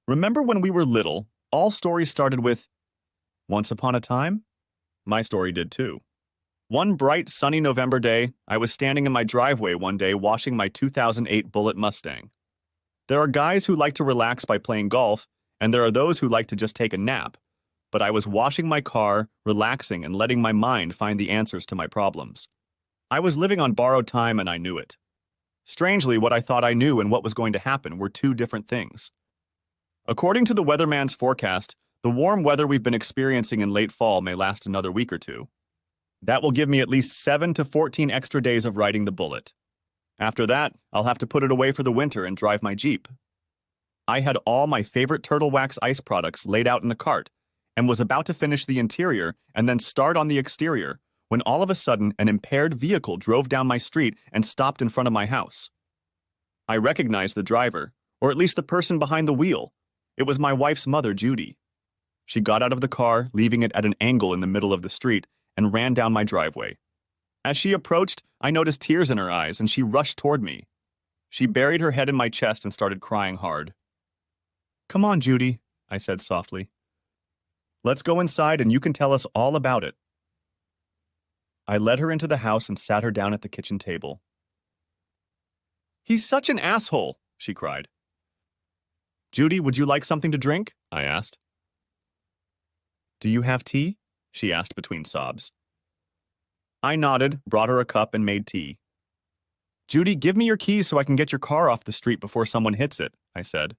Remember when we were little, all stories started with, "Once upon a time?" My story did too. One bright, sunny November day, I was standing in my driveway one day washing my 2008 Bullitt Mustang. There are guys who like to relax by playing golf, and there are those who like to just take a nap. But I was washing my car, relaxing, and letting my mind find the answers to my problems. I was living on borrowed time, and I knew it. Strangely, what I thought I knew and what was going to happen were two different things. According to the weatherman's forecast, the warm weather we've been experiencing in late fall may last another week or two. That will give me at least 7 to 14 extra days of riding the Bullitt. After that, I'll have to put it away for the winter and drive my Jeep. I had all my favorite Turtle Wax ice products laid out in the cart and was about to finish the interior and then start on the exterior when all of a sudden an impaired vehicle drove down my street and stopped in front of my house. I recognized the driver, or at least the person behind the wheel. It was my wife's mother, Judy. She got out of the car, leaving it at an angle in the middle of the street, and ran down my driveway. As she approached, I noticed tears in her eyes, and she rushed toward me. She buried her head in my chest and started crying hard. "Come on, Judy," I said softly. "Let's go inside and you can tell us all about it." I led her into the house and sat her down at the kitchen table. "He's such an asshole," she cried. "Judy, would you like something to drink?" I asked. "Do you have tea?" she asked between sobs. I nodded, brought her a cup, and made tea. "Judy, give me your keys so I can get your car off the street before someone hits it," I said.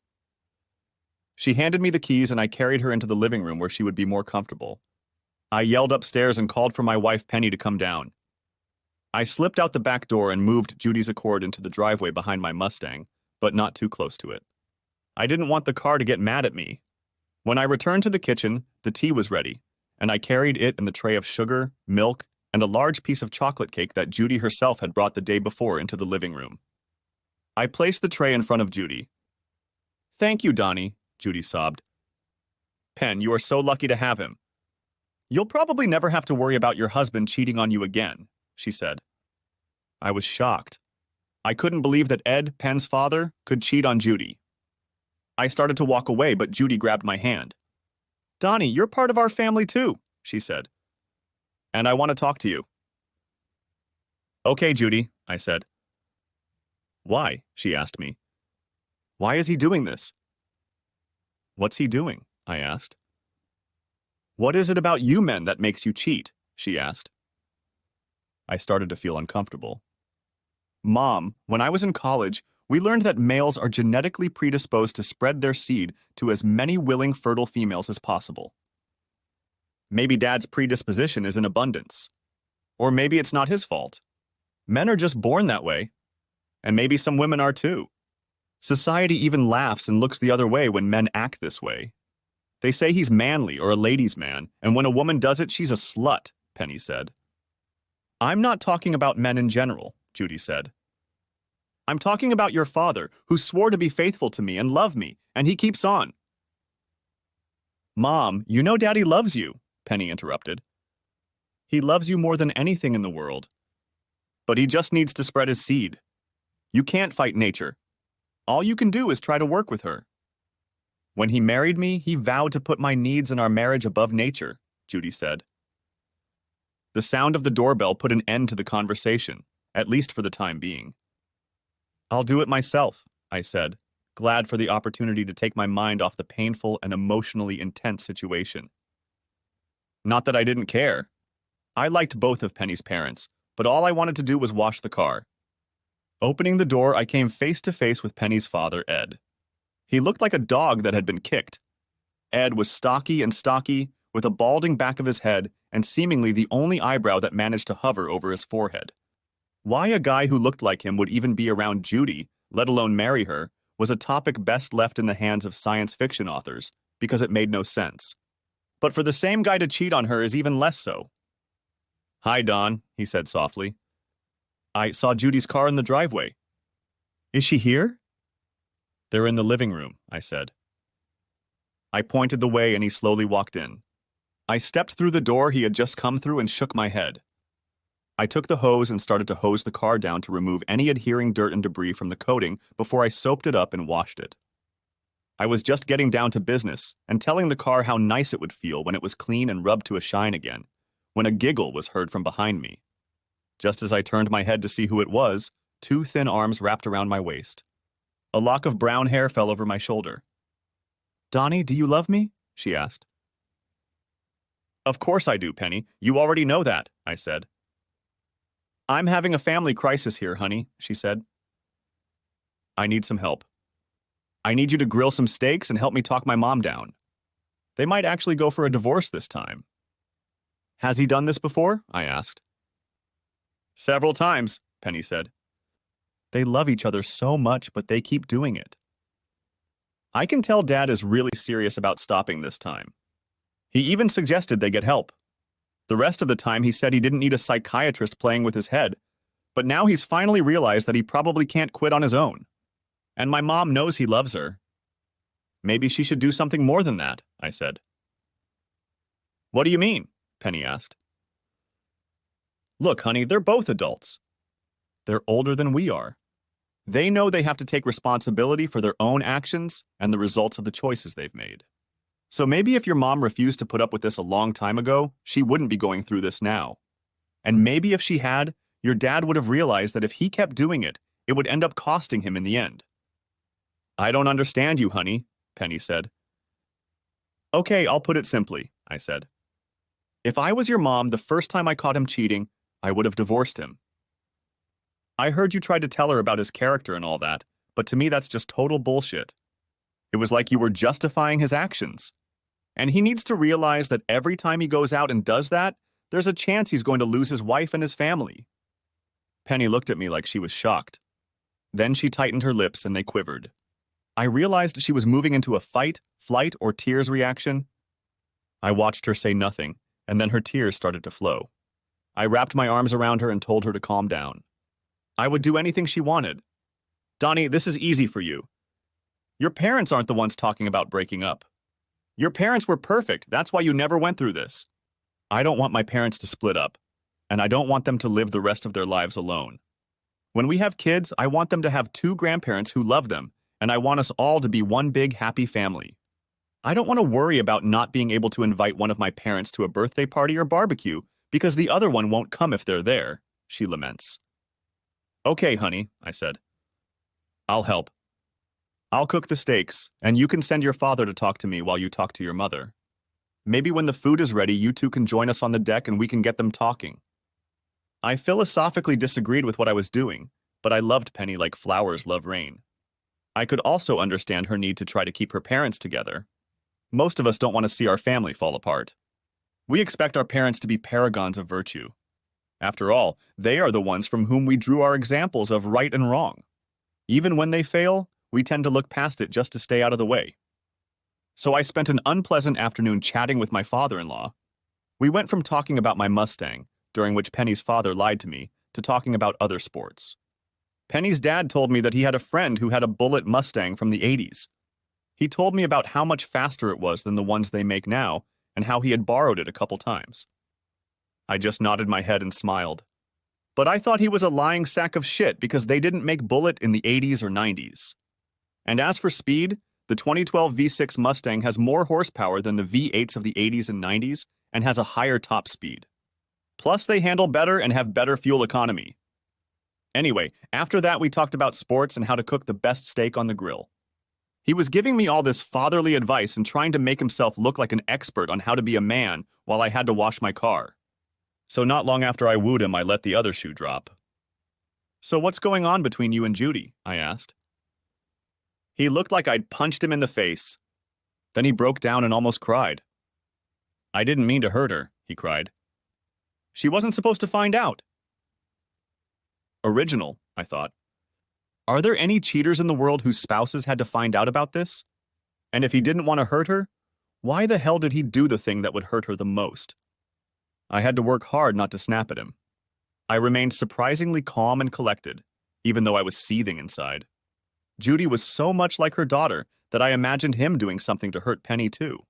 She handed me the keys and I carried her into the living room where she would be more comfortable. I yelled upstairs and called for my wife Penny to come down. I slipped out the back door and moved Judy's Accord into the driveway behind my Mustang, but not too close to it. I didn't want the car to get mad at me. When I returned to the kitchen, the tea was ready, and I carried it and the tray of sugar, milk, and a large piece of chocolate cake that Judy herself had brought the day before into the living room. I placed the tray in front of Judy. "Thank you, Donnie," Judy sobbed. "Pen, you are so lucky to have him. You'll probably never have to worry about your husband cheating on you again," she said. I was shocked. I couldn't believe that Ed, Pen's father, could cheat on Judy. I started to walk away, but Judy grabbed my hand. "Donnie, you're part of our family too," she said. "And I want to talk to you." "Okay, Judy," I said. "Why?" she asked me. "Why is he doing this?" "What's he doing?" I asked. "What is it about you men that makes you cheat?" she asked. I started to feel uncomfortable. "Mom, when I was in college, we learned that males are genetically predisposed to spread their seed to as many willing, fertile females as possible. Maybe Dad's predisposition is in abundance. Or maybe it's not his fault. Men are just born that way. And maybe some women are too. Society even laughs and looks the other way when men act this way. They say he's manly or a ladies' man, and when a woman does it, she's a slut," Penny said. "I'm not talking about men in general," Judy said. "I'm talking about your father, who swore to be faithful to me and love me, and he keeps on." "Mom, you know Daddy loves you," Penny interrupted. "He loves you more than anything in the world. But he just needs to spread his seed. You can't fight nature. All you can do is try to work with her. When he married me, he vowed to put my needs and our marriage above nature," Judy said. The sound of the doorbell put an end to the conversation, at least for the time being. "I'll do it myself," I said, glad for the opportunity to take my mind off the painful and emotionally intense situation. Not that I didn't care. I liked both of Penny's parents, but all I wanted to do was wash the car. Opening the door, I came face to face with Penny's father, Ed. He looked like a dog that had been kicked. Ed was stocky, with a balding back of his head and seemingly the only eyebrow that managed to hover over his forehead. Why a guy who looked like him would even be around Judy, let alone marry her, was a topic best left in the hands of science fiction authors, because it made no sense. But for the same guy to cheat on her is even less so. "Hi, Don," he said softly. "I saw Judy's car in the driveway." "Is she here?" "They're in the living room," I said. I pointed the way and he slowly walked in. I stepped through the door he had just come through and shook my head. I took the hose and started to hose the car down to remove any adhering dirt and debris from the coating before I soaped it up and washed it. I was just getting down to business and telling the car how nice it would feel when it was clean and rubbed to a shine again, when a giggle was heard from behind me. Just as I turned my head to see who it was, two thin arms wrapped around my waist. A lock of brown hair fell over my shoulder. "Donnie, do you love me?" she asked. "Of course I do, Penny. You already know that," I said. "I'm having a family crisis here, honey," she said. "I need some help. I need you to grill some steaks and help me talk my mom down. They might actually go for a divorce this time." "Has he done this before?" I asked. "Several times," Penny said. "They love each other so much, but they keep doing it." I can tell Dad is really serious about stopping this time. He even suggested they get help. The rest of the time he said he didn't need a psychiatrist playing with his head, but now he's finally realized that he probably can't quit on his own. And my mom knows he loves her. "Maybe she should do something more than that," I said. "What do you mean?" Penny asked. "Look, honey, they're both adults. They're older than we are. They know they have to take responsibility for their own actions and the results of the choices they've made. So maybe if your mom refused to put up with this a long time ago, she wouldn't be going through this now. And maybe if she had, your dad would have realized that if he kept doing it, it would end up costing him in the end." "I don't understand you, honey," Penny said. "Okay, I'll put it simply," I said. "If I was your mom, the first time I caught him cheating, I would have divorced him. I heard you tried to tell her about his character and all that, but to me that's just total bullshit. It was like you were justifying his actions. And he needs to realize that every time he goes out and does that, there's a chance he's going to lose his wife and his family." Penny looked at me like she was shocked. Then she tightened her lips and they quivered. I realized she was moving into a fight, flight, or tears reaction. I watched her say nothing, and then her tears started to flow. I wrapped my arms around her and told her to calm down. I would do anything she wanted. "Donnie, this is easy for you. Your parents aren't the ones talking about breaking up. Your parents were perfect, that's why you never went through this. I don't want my parents to split up, and I don't want them to live the rest of their lives alone. When we have kids, I want them to have two grandparents who love them, and I want us all to be one big happy family. I don't want to worry about not being able to invite one of my parents to a birthday party or barbecue because the other one won't come if they're there," she laments. "Okay, honey," I said. "I'll help. I'll cook the steaks, and you can send your father to talk to me while you talk to your mother. Maybe when the food is ready, you two can join us on the deck and we can get them talking." I philosophically disagreed with what I was doing, but I loved Penny like flowers love rain. I could also understand her need to try to keep her parents together. Most of us don't want to see our family fall apart. We expect our parents to be paragons of virtue. After all, they are the ones from whom we drew our examples of right and wrong. Even when they fail, we tend to look past it just to stay out of the way. So I spent an unpleasant afternoon chatting with my father-in-law. We went from talking about my Mustang, during which Penny's father lied to me, to talking about other sports. Penny's dad told me that he had a friend who had a Bullitt Mustang from the 80s. He told me about how much faster it was than the ones they make now, and how he had borrowed it a couple times. I just nodded my head and smiled. But I thought he was a lying sack of shit because they didn't make Bullitt in the 80s or 90s. And as for speed, the 2012 V6 Mustang has more horsepower than the V8s of the 80s and 90s and has a higher top speed. Plus, they handle better and have better fuel economy. Anyway, after that we talked about sports and how to cook the best steak on the grill. He was giving me all this fatherly advice and trying to make himself look like an expert on how to be a man while I had to wash my car. So not long after I wooed him, I let the other shoe drop. "So what's going on between you and Judy?" I asked. He looked like I'd punched him in the face. Then he broke down and almost cried. "I didn't mean to hurt her," he cried. "She wasn't supposed to find out." Original, I thought. Are there any cheaters in the world whose spouses had to find out about this? And if he didn't want to hurt her, why the hell did he do the thing that would hurt her the most? I had to work hard not to snap at him. I remained surprisingly calm and collected, even though I was seething inside. Judy was so much like her daughter that I imagined him doing something to hurt Penny too.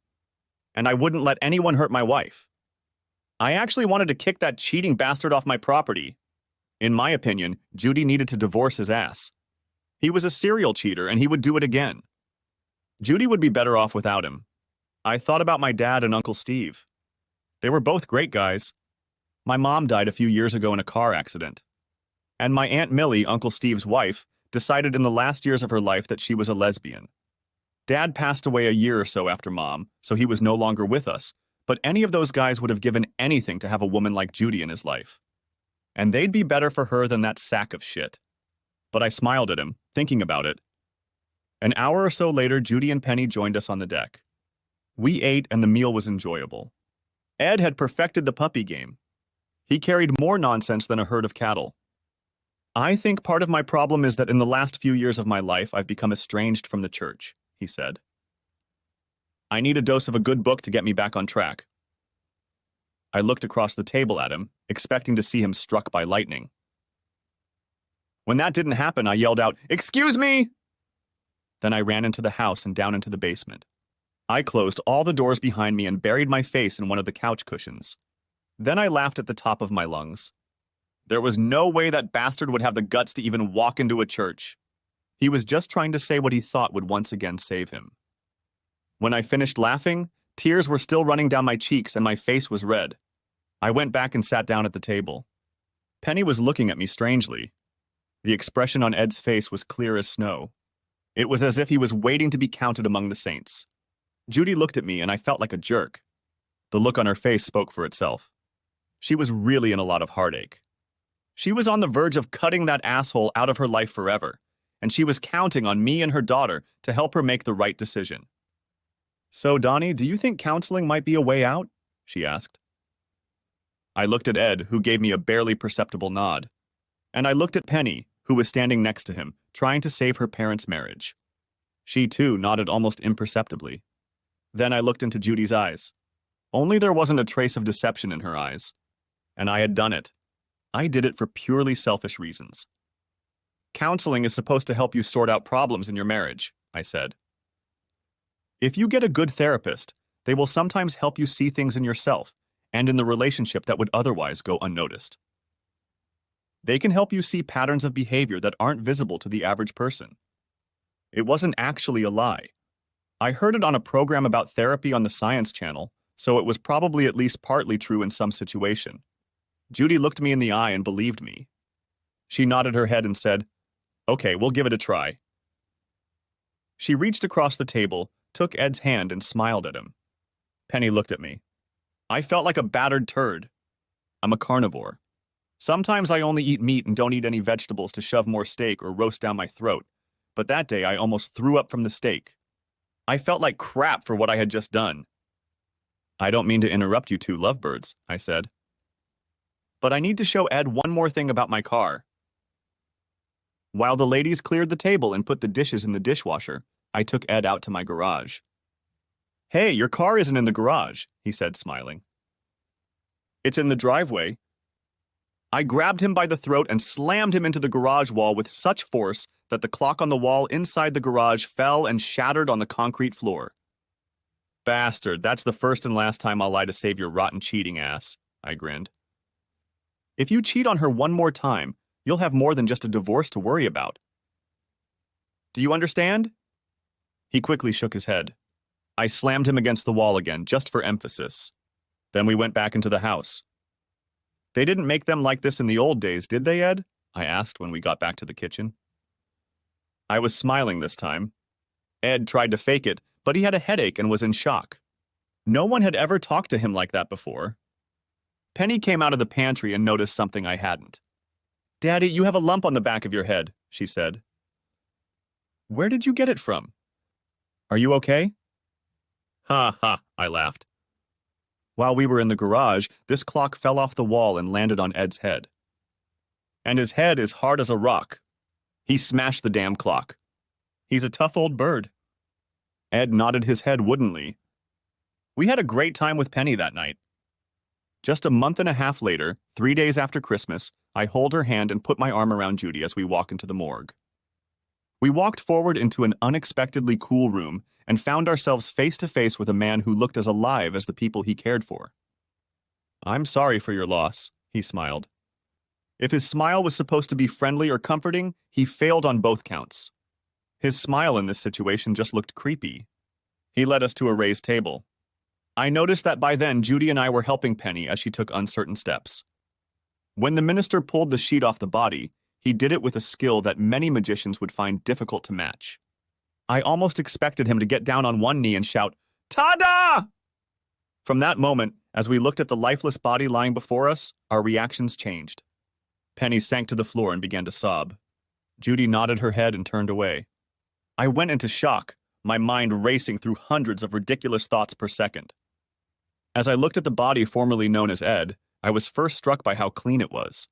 And I wouldn't let anyone hurt my wife. I actually wanted to kick that cheating bastard off my property. In my opinion, Judy needed to divorce his ass. He was a serial cheater and he would do it again. Judy would be better off without him. I thought about my dad and Uncle Steve. They were both great guys. My mom died a few years ago in a car accident. And my Aunt Millie, Uncle Steve's wife, decided in the last years of her life that she was a lesbian. Dad passed away a year or so after Mom, so he was no longer with us, but any of those guys would have given anything to have a woman like Judy in his life. And they'd be better for her than that sack of shit. But I smiled at him, thinking about it. An hour or so later, Judy and Penny joined us on the deck. We ate, and the meal was enjoyable. Ed had perfected the puppy game. He carried more nonsense than a herd of cattle. I think part of my problem is that in the last few years of my life, I've become estranged from the church, he said. I need a dose of a good book to get me back on track. I looked across the table at him, expecting to see him struck by lightning. When that didn't happen, I yelled out, "Excuse me!" Then I ran into the house and down into the basement. I closed all the doors behind me and buried my face in one of the couch cushions. Then I laughed at the top of my lungs. There was no way that bastard would have the guts to even walk into a church. He was just trying to say what he thought would once again save him. When I finished laughing, tears were still running down my cheeks and my face was red. I went back and sat down at the table. Penny was looking at me strangely. The expression on Ed's face was clear as snow. It was as if he was waiting to be counted among the saints. Judy looked at me and I felt like a jerk. The look on her face spoke for itself. She was really in a lot of heartache. She was on the verge of cutting that asshole out of her life forever, and she was counting on me and her daughter to help her make the right decision. "So, Donnie, do you think counseling might be a way out?" she asked. I looked at Ed, who gave me a barely perceptible nod. And I looked at Penny, who was standing next to him, trying to save her parents' marriage. She, too, nodded almost imperceptibly. Then I looked into Judy's eyes. Only there wasn't a trace of deception in her eyes. And I had done it. I did it for purely selfish reasons. "Counseling is supposed to help you sort out problems in your marriage," I said. "If you get a good therapist, they will sometimes help you see things in yourself and in the relationship that would otherwise go unnoticed. They can help you see patterns of behavior that aren't visible to the average person." It wasn't actually a lie. I heard it on a program about therapy on the Science Channel, so it was probably at least partly true in some situation. Judy looked me in the eye and believed me. She nodded her head and said, "Okay, we'll give it a try." She reached across the table, took Ed's hand, and smiled at him. Penny looked at me. I felt like a battered turd. I'm a carnivore. Sometimes I only eat meat and don't eat any vegetables to shove more steak or roast down my throat, but that day I almost threw up from the steak. I felt like crap for what I had just done. "I don't mean to interrupt you two lovebirds," I said. "But I need to show Ed one more thing about my car." While the ladies cleared the table and put the dishes in the dishwasher, I took Ed out to my garage. "Hey, your car isn't in the garage," he said, smiling. "It's in the driveway." I grabbed him by the throat and slammed him into the garage wall with such force that the clock on the wall inside the garage fell and shattered on the concrete floor. "Bastard, that's the first and last time I'll lie to save your rotten cheating ass," I grinned. "If you cheat on her one more time, you'll have more than just a divorce to worry about. Do you understand?" He quickly shook his head. I slammed him against the wall again, just for emphasis. Then we went back into the house. "They didn't make them like this in the old days, did they, Ed?" I asked when we got back to the kitchen. I was smiling this time. Ed tried to fake it, but he had a headache and was in shock. No one had ever talked to him like that before. Penny came out of the pantry and noticed something I hadn't. "Daddy, you have a lump on the back of your head," she said. "Where did you get it from? Are you okay?" "Ha ha," I laughed. While we were in the garage, this clock fell off the wall and landed on Ed's head. And his head is hard as a rock. He smashed the damn clock. He's a tough old bird. Ed nodded his head woodenly. We had a great time with Penny that night. Just a month and a half later, 3 days after Christmas, I hold her hand and put my arm around Judy as we walk into the morgue. We walked forward into an unexpectedly cool room and found ourselves face to face with a man who looked as alive as the people he cared for. "I'm sorry for your loss," he smiled. If his smile was supposed to be friendly or comforting, he failed on both counts. His smile in this situation just looked creepy. He led us to a raised table. I noticed that by then Judy and I were helping Penny as she took uncertain steps. When the minister pulled the sheet off the body, he did it with a skill that many magicians would find difficult to match. I almost expected him to get down on one knee and shout, "Ta-da!" From that moment, as we looked at the lifeless body lying before us, our reactions changed. Penny sank to the floor and began to sob. Judy nodded her head and turned away. I went into shock, my mind racing through hundreds of ridiculous thoughts per second. As I looked at the body formerly known as Ed, I was first struck by how clean it was.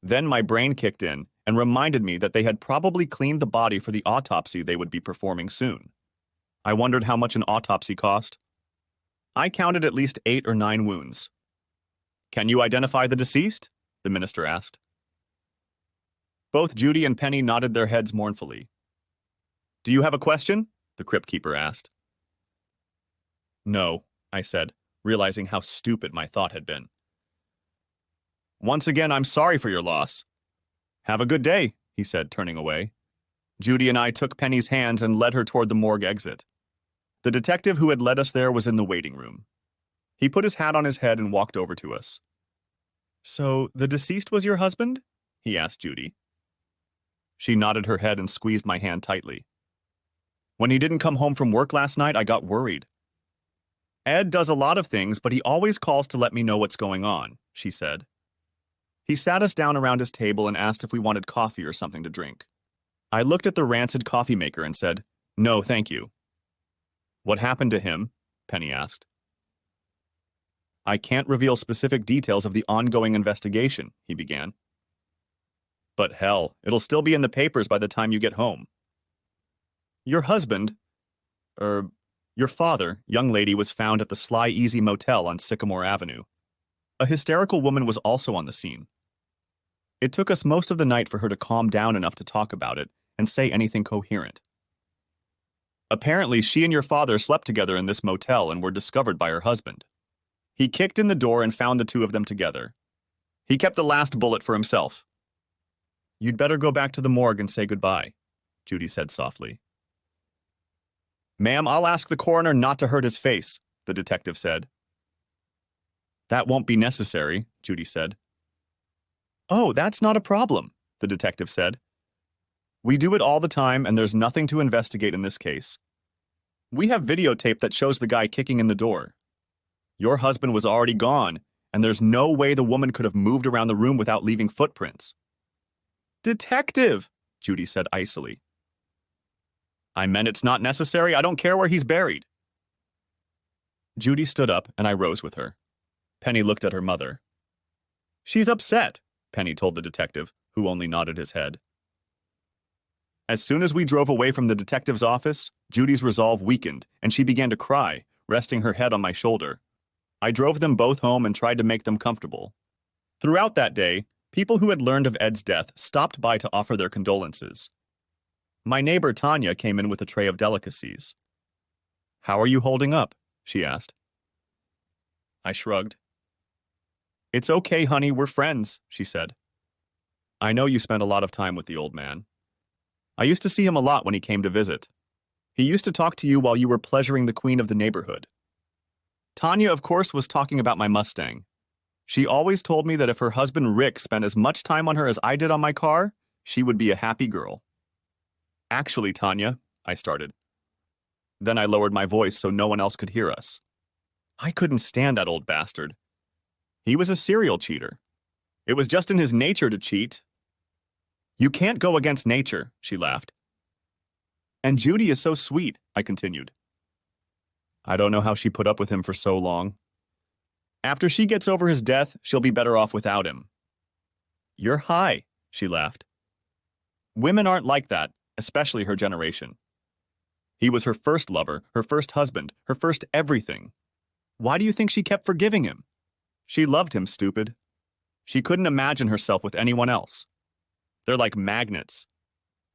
Then my brain kicked in and reminded me that they had probably cleaned the body for the autopsy they would be performing soon. I wondered how much an autopsy cost. I counted at least 8 or 9 wounds. "Can you identify the deceased?" the minister asked. Both Judy and Penny nodded their heads mournfully. "Do you have a question?" the crypt keeper asked. "No," I said, realizing how stupid my thought had been. "Once again, I'm sorry for your loss." "Have a good day," he said, turning away. Judy and I took Penny's hands and led her toward the morgue exit. The detective who had led us there was in the waiting room. He put his hat on his head and walked over to us. "So, the deceased was your husband?" he asked Judy. She nodded her head and squeezed my hand tightly. "When he didn't come home from work last night, I got worried. Ed does a lot of things, but he always calls to let me know what's going on," she said. He sat us down around his table and asked if we wanted coffee or something to drink. I looked at the rancid coffee maker and said, "No, thank you." "What happened to him?" Penny asked. "I can't reveal specific details of the ongoing investigation," he began. "But hell, it'll still be in the papers by the time you get home." "Your husband, your father, young lady, was found at the Sly Easy Motel on Sycamore Avenue. A hysterical woman was also on the scene. It took us most of the night for her to calm down enough to talk about it and say anything coherent. Apparently, she and your father slept together in this motel and were discovered by her husband. He kicked in the door and found the two of them together. He kept the last bullet for himself." "You'd better go back to the morgue and say goodbye," Judy said softly. "Ma'am, I'll ask the coroner not to hurt his face," the detective said. "That won't be necessary," Judy said. "Oh, that's not a problem," the detective said. "We do it all the time, and there's nothing to investigate in this case. We have videotape that shows the guy kicking in the door. Your husband was already gone, and there's no way the woman could have moved around the room without leaving footprints." "Detective," Judy said icily. "I meant it's not necessary. I don't care where he's buried." Judy stood up, and I rose with her. Penny looked at her mother. "She's upset," Penny told the detective, who only nodded his head. As soon as we drove away from the detective's office, Judy's resolve weakened, and she began to cry, resting her head on my shoulder. I drove them both home and tried to make them comfortable. Throughout that day, people who had learned of Ed's death stopped by to offer their condolences. My neighbor Tanya came in with a tray of delicacies. "How are you holding up?" she asked. I shrugged. "It's okay, honey, we're friends," she said. "I know you spent a lot of time with the old man. I used to see him a lot when he came to visit. He used to talk to you while you were pleasuring the queen of the neighborhood." Tanya, of course, was talking about my Mustang. She always told me that if her husband Rick spent as much time on her as I did on my car, she would be a happy girl. "Actually, Tanya," I started. Then I lowered my voice so no one else could hear us. I couldn't stand that old bastard. He was a serial cheater. It was just in his nature to cheat. "You can't go against nature," she laughed. "And Judy is so sweet," I continued. "I don't know how she put up with him for so long. After she gets over his death, she'll be better off without him." "You're high," she laughed. "Women aren't like that, especially her generation. He was her first lover, her first husband, her first everything. Why do you think she kept forgiving him? She loved him, stupid. She couldn't imagine herself with anyone else. They're like magnets.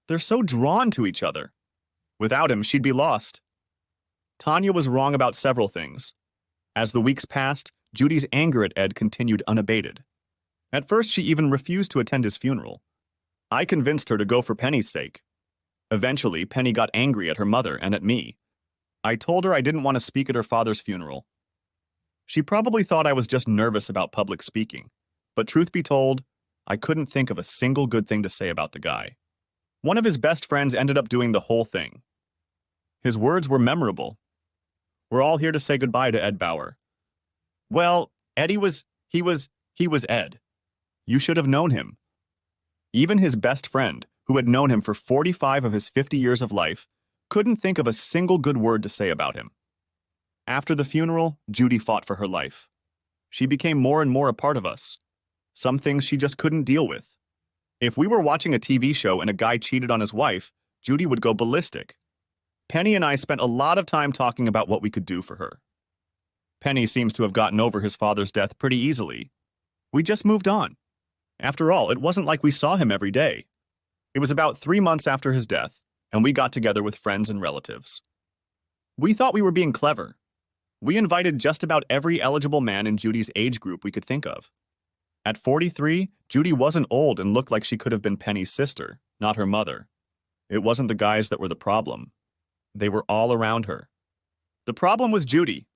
They're so drawn to each other. Without him, she'd be lost." Tanya was wrong about several things. As the weeks passed, Judy's anger at Ed continued unabated. At first, she even refused to attend his funeral. I convinced her to go for Penny's sake. Eventually, Penny got angry at her mother and at me. I told her I didn't want to speak at her father's funeral. She probably thought I was just nervous about public speaking, but truth be told, I couldn't think of a single good thing to say about the guy. One of his best friends ended up doing the whole thing. His words were memorable. "We're all here to say goodbye to Ed Bauer." Well, he was Ed. You should have known him. Even his best friend, who had known him for 45 of his 50 years of life, couldn't think of a single good word to say about him. After the funeral, Judy fought for her life. She became more and more a part of us. Some things she just couldn't deal with. If we were watching a TV show and a guy cheated on his wife, Judy would go ballistic. Penny and I spent a lot of time talking about what we could do for her. Penny seems to have gotten over his father's death pretty easily. We just moved on. After all, it wasn't like we saw him every day. It was about 3 months after his death, and we got together with friends and relatives. We thought we were being clever. We invited just about every eligible man in Judy's age group we could think of. At 43, Judy wasn't old and looked like she could have been Penny's sister, not her mother. It wasn't the guys that were the problem. They were all around her. The problem was Judy.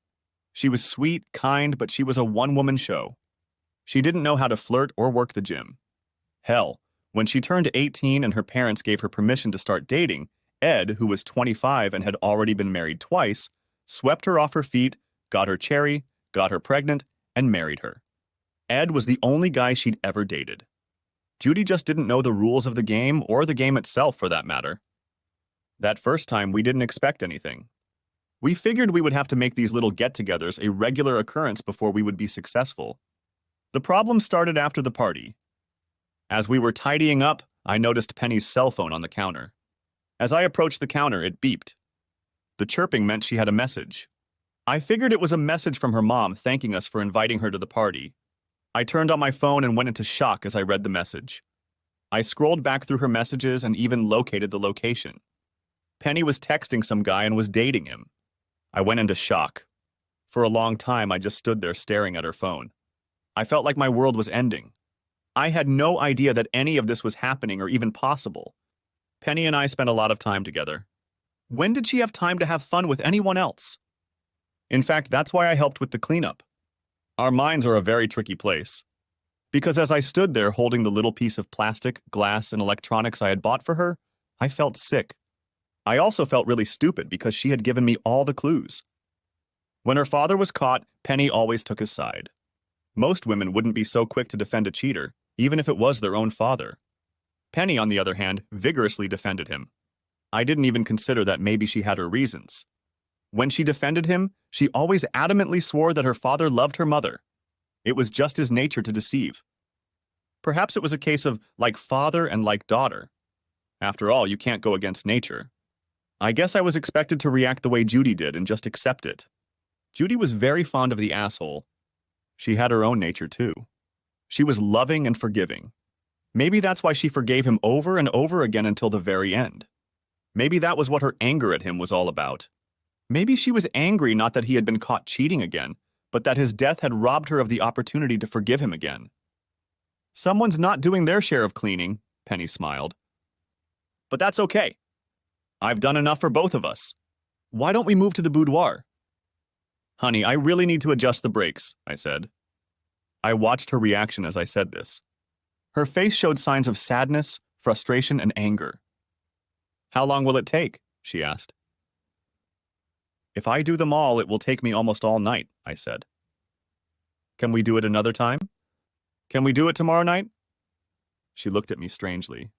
She was sweet, kind, but she was a one-woman show. She didn't know how to flirt or work the gym. Hell, when she turned 18 and her parents gave her permission to start dating, Ed, who was 25 and had already been married twice, swept her off her feet, got her cherry, got her pregnant, and married her. Ed was the only guy she'd ever dated. Judy just didn't know the rules of the game or the game itself, for that matter. That first time, we didn't expect anything. We figured we would have to make these little get-togethers a regular occurrence before we would be successful. The problem started after the party. As we were tidying up, I noticed Penny's cell phone on the counter. As I approached the counter, it beeped. The chirping meant she had a message. I figured it was a message from her mom thanking us for inviting her to the party. I turned on my phone and went into shock as I read the message. I scrolled back through her messages and even located the location. Penny was texting some guy and was dating him. I went into shock. For a long time, I just stood there staring at her phone. I felt like my world was ending. I had no idea that any of this was happening or even possible. Penny and I spent a lot of time together. When did she have time to have fun with anyone else? In fact, that's why I helped with the cleanup. Our minds are a very tricky place. Because as I stood there holding the little piece of plastic, glass, and electronics I had bought for her, I felt sick. I also felt really stupid because she had given me all the clues. When her father was caught, Penny always took his side. Most women wouldn't be so quick to defend a cheater, even if it was their own father. Penny, on the other hand, vigorously defended him. I didn't even consider that maybe she had her reasons. When she defended him, she always adamantly swore that her father loved her mother. It was just his nature to deceive. Perhaps it was a case of like father and like daughter. After all, you can't go against nature. I guess I was expected to react the way Judy did and just accept it. Judy was very fond of the asshole. She had her own nature too. She was loving and forgiving. Maybe that's why she forgave him over and over again until the very end. Maybe that was what her anger at him was all about. Maybe she was angry not that he had been caught cheating again, but that his death had robbed her of the opportunity to forgive him again. Someone's not doing their share of cleaning, Penny smiled. But that's okay. I've done enough for both of us. Why don't we move to the boudoir? Honey, I really need to adjust the brakes, I said. I watched her reaction as I said this. Her face showed signs of sadness, frustration, and anger. How long will it take? She asked. If I do them all, it will take me almost all night, I said. Can we do it another time? Can we do it tomorrow night? She looked at me strangely.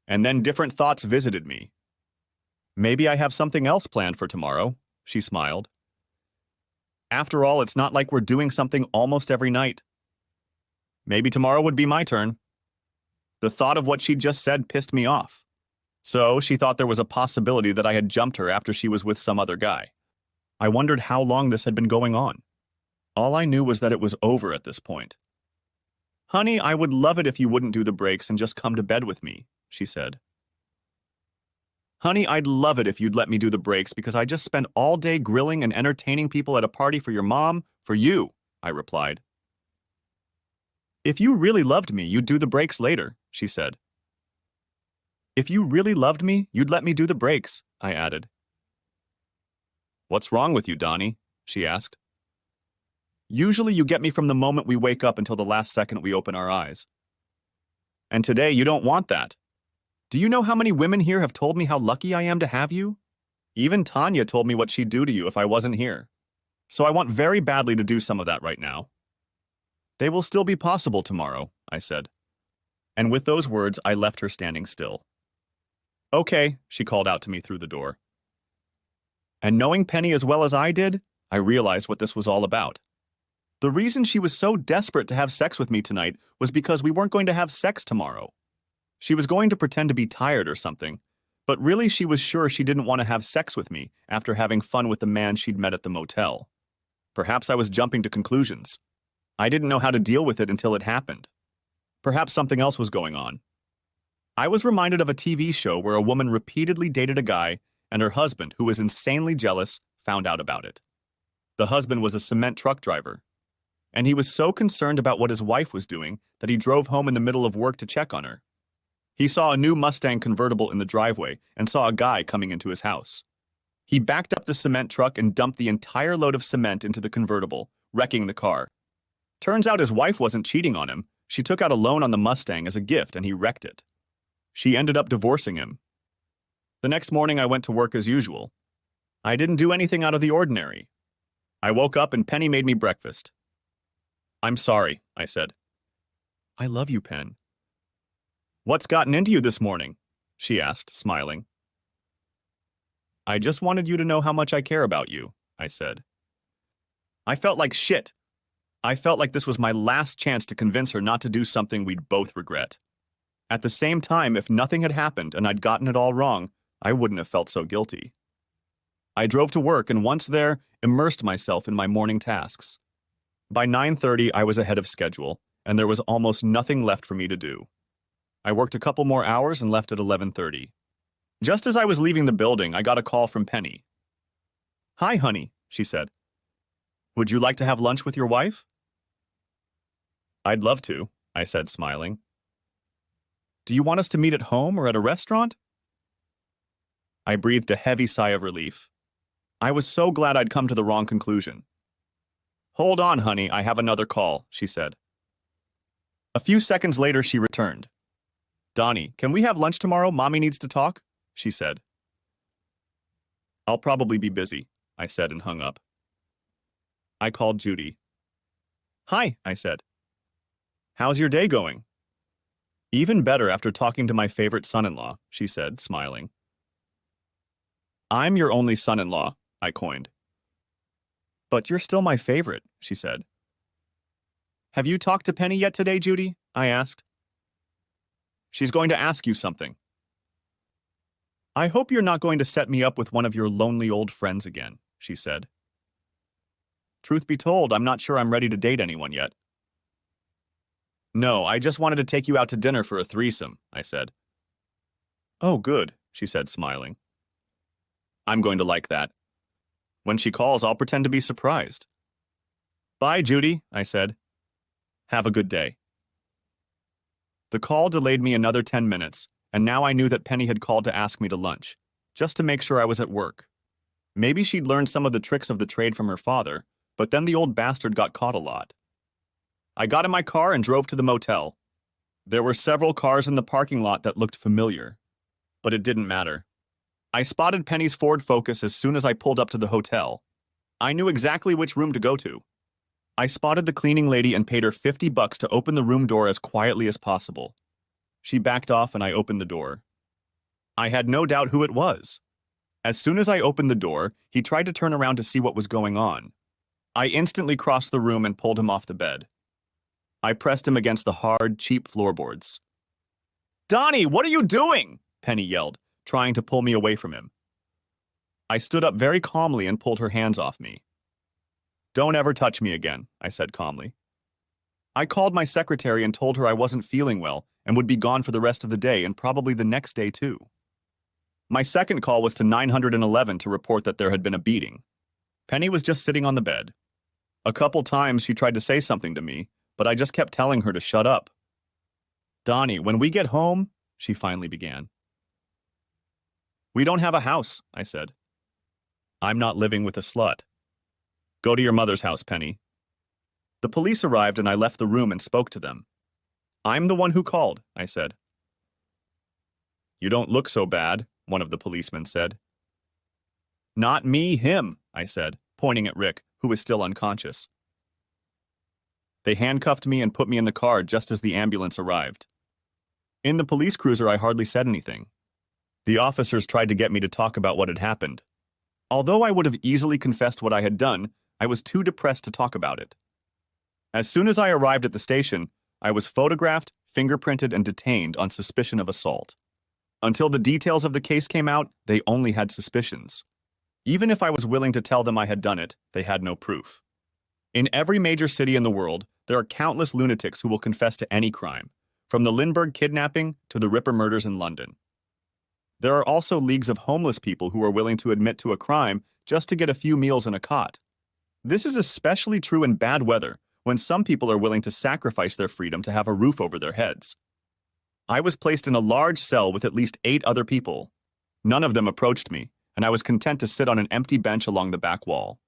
And then different thoughts visited me. Maybe I have something else planned for tomorrow, she smiled. After all, it's not like we're doing something almost every night. Maybe tomorrow would be my turn. The thought of what she'd just said pissed me off. So she thought there was a possibility that I had jumped her after she was with some other guy. I wondered how long this had been going on. All I knew was that it was over at this point. Honey, I would love it if you wouldn't do the brakes and just come to bed with me, she said. Honey, I'd love it if you'd let me do the brakes because I just spent all day grilling and entertaining people at a party for your mom, for you, I replied. If you really loved me, you'd do the brakes later, she said. If you really loved me, you'd let me do the brakes, I added. What's wrong with you, Donnie? She asked. Usually you get me from the moment we wake up until the last second we open our eyes. And today you don't want that. Do you know how many women here have told me how lucky I am to have you? Even Tanya told me what she'd do to you if I wasn't here. So I want very badly to do some of that right now. They will still be possible tomorrow, I said. And with those words, I left her standing still. Okay, she called out to me through the door. And knowing Penny as well as I did, I realized what this was all about. The reason she was so desperate to have sex with me tonight was because we weren't going to have sex tomorrow. She was going to pretend to be tired or something, but really she was sure she didn't want to have sex with me after having fun with the man she'd met at the motel. Perhaps I was jumping to conclusions. I didn't know how to deal with it until it happened. Perhaps something else was going on. I was reminded of a TV show where a woman repeatedly dated a guy and her husband, who was insanely jealous, found out about it. The husband was a cement truck driver, and he was so concerned about what his wife was doing that he drove home in the middle of work to check on her. He saw a new Mustang convertible in the driveway and saw a guy coming into his house. He backed up the cement truck and dumped the entire load of cement into the convertible, wrecking the car. Turns out his wife wasn't cheating on him. She took out a loan on the Mustang as a gift and he wrecked it. She ended up divorcing him. The next morning I went to work as usual. I didn't do anything out of the ordinary. I woke up and Penny made me breakfast. I'm sorry, I said. I love you, Pen. What's gotten into you this morning? She asked, smiling. I just wanted you to know how much I care about you, I said. I felt like shit. I felt like this was my last chance to convince her not to do something we'd both regret. At the same time, if nothing had happened and I'd gotten it all wrong, I wouldn't have felt so guilty. I drove to work and once there, immersed myself in my morning tasks. By 9:30, I was ahead of schedule, and there was almost nothing left for me to do. I worked a couple more hours and left at 11:30. Just as I was leaving the building, I got a call from Penny. Hi, honey, she said. Would you like to have lunch with your wife? I'd love to, I said, smiling. Do you want us to meet at home or at a restaurant? I breathed a heavy sigh of relief. I was so glad I'd come to the wrong conclusion. Hold on, honey, I have another call, she said. A few seconds later, she returned. Donnie, can we have lunch tomorrow? Mommy needs to talk, she said. I'll probably be busy, I said and hung up. I called Judy. Hi, I said. How's your day going? Even better after talking to my favorite son-in-law, she said, smiling. I'm your only son-in-law, I coined. But you're still my favorite, she said. Have you talked to Penny yet today, Judy? I asked. She's going to ask you something. I hope you're not going to set me up with one of your lonely old friends again, she said. Truth be told, I'm not sure I'm ready to date anyone yet. No, I just wanted to take you out to dinner for a threesome, I said. Oh, good, she said, smiling. I'm going to like that. When she calls, I'll pretend to be surprised. Bye, Judy, I said. Have a good day. The call delayed me another 10 minutes, and now I knew that Penny had called to ask me to lunch, just to make sure I was at work. Maybe she'd learned some of the tricks of the trade from her father, but then the old bastard got caught a lot. I got in my car and drove to the motel. There were several cars in the parking lot that looked familiar, but it didn't matter. I spotted Penny's Ford Focus as soon as I pulled up to the hotel. I knew exactly which room to go to. I spotted the cleaning lady and paid her $50 to open the room door as quietly as possible. She backed off and I opened the door. I had no doubt who it was. As soon as I opened the door, he tried to turn around to see what was going on. I instantly crossed the room and pulled him off the bed. I pressed him against the hard, cheap floorboards. Donnie, what are you doing? Penny yelled, trying to pull me away from him. I stood up very calmly and pulled her hands off me. Don't ever touch me again, I said calmly. I called my secretary and told her I wasn't feeling well and would be gone for the rest of the day and probably the next day too. My second call was to 911 to report that there had been a beating. Penny was just sitting on the bed. A couple times she tried to say something to me, but I just kept telling her to shut up. Donnie, when we get home, she finally began. We don't have a house, I said. I'm not living with a slut. Go to your mother's house, Penny. The police arrived and I left the room and spoke to them. I'm the one who called, I said. You don't look so bad, one of the policemen said. Not me, him, I said, pointing at Rick, who was still unconscious. They handcuffed me and put me in the car just as the ambulance arrived. In the police cruiser, I hardly said anything. The officers tried to get me to talk about what had happened. Although I would have easily confessed what I had done, I was too depressed to talk about it. As soon as I arrived at the station, I was photographed, fingerprinted, and detained on suspicion of assault. Until the details of the case came out, they only had suspicions. Even if I was willing to tell them I had done it, they had no proof. In every major city in the world, there are countless lunatics who will confess to any crime, from the Lindbergh kidnapping to the Ripper murders in London. There are also leagues of homeless people who are willing to admit to a crime just to get a few meals in a cot. This is especially true in bad weather, when some people are willing to sacrifice their freedom to have a roof over their heads. I was placed in a large cell with at least 8 other people. None of them approached me, and I was content to sit on an empty bench along the back wall.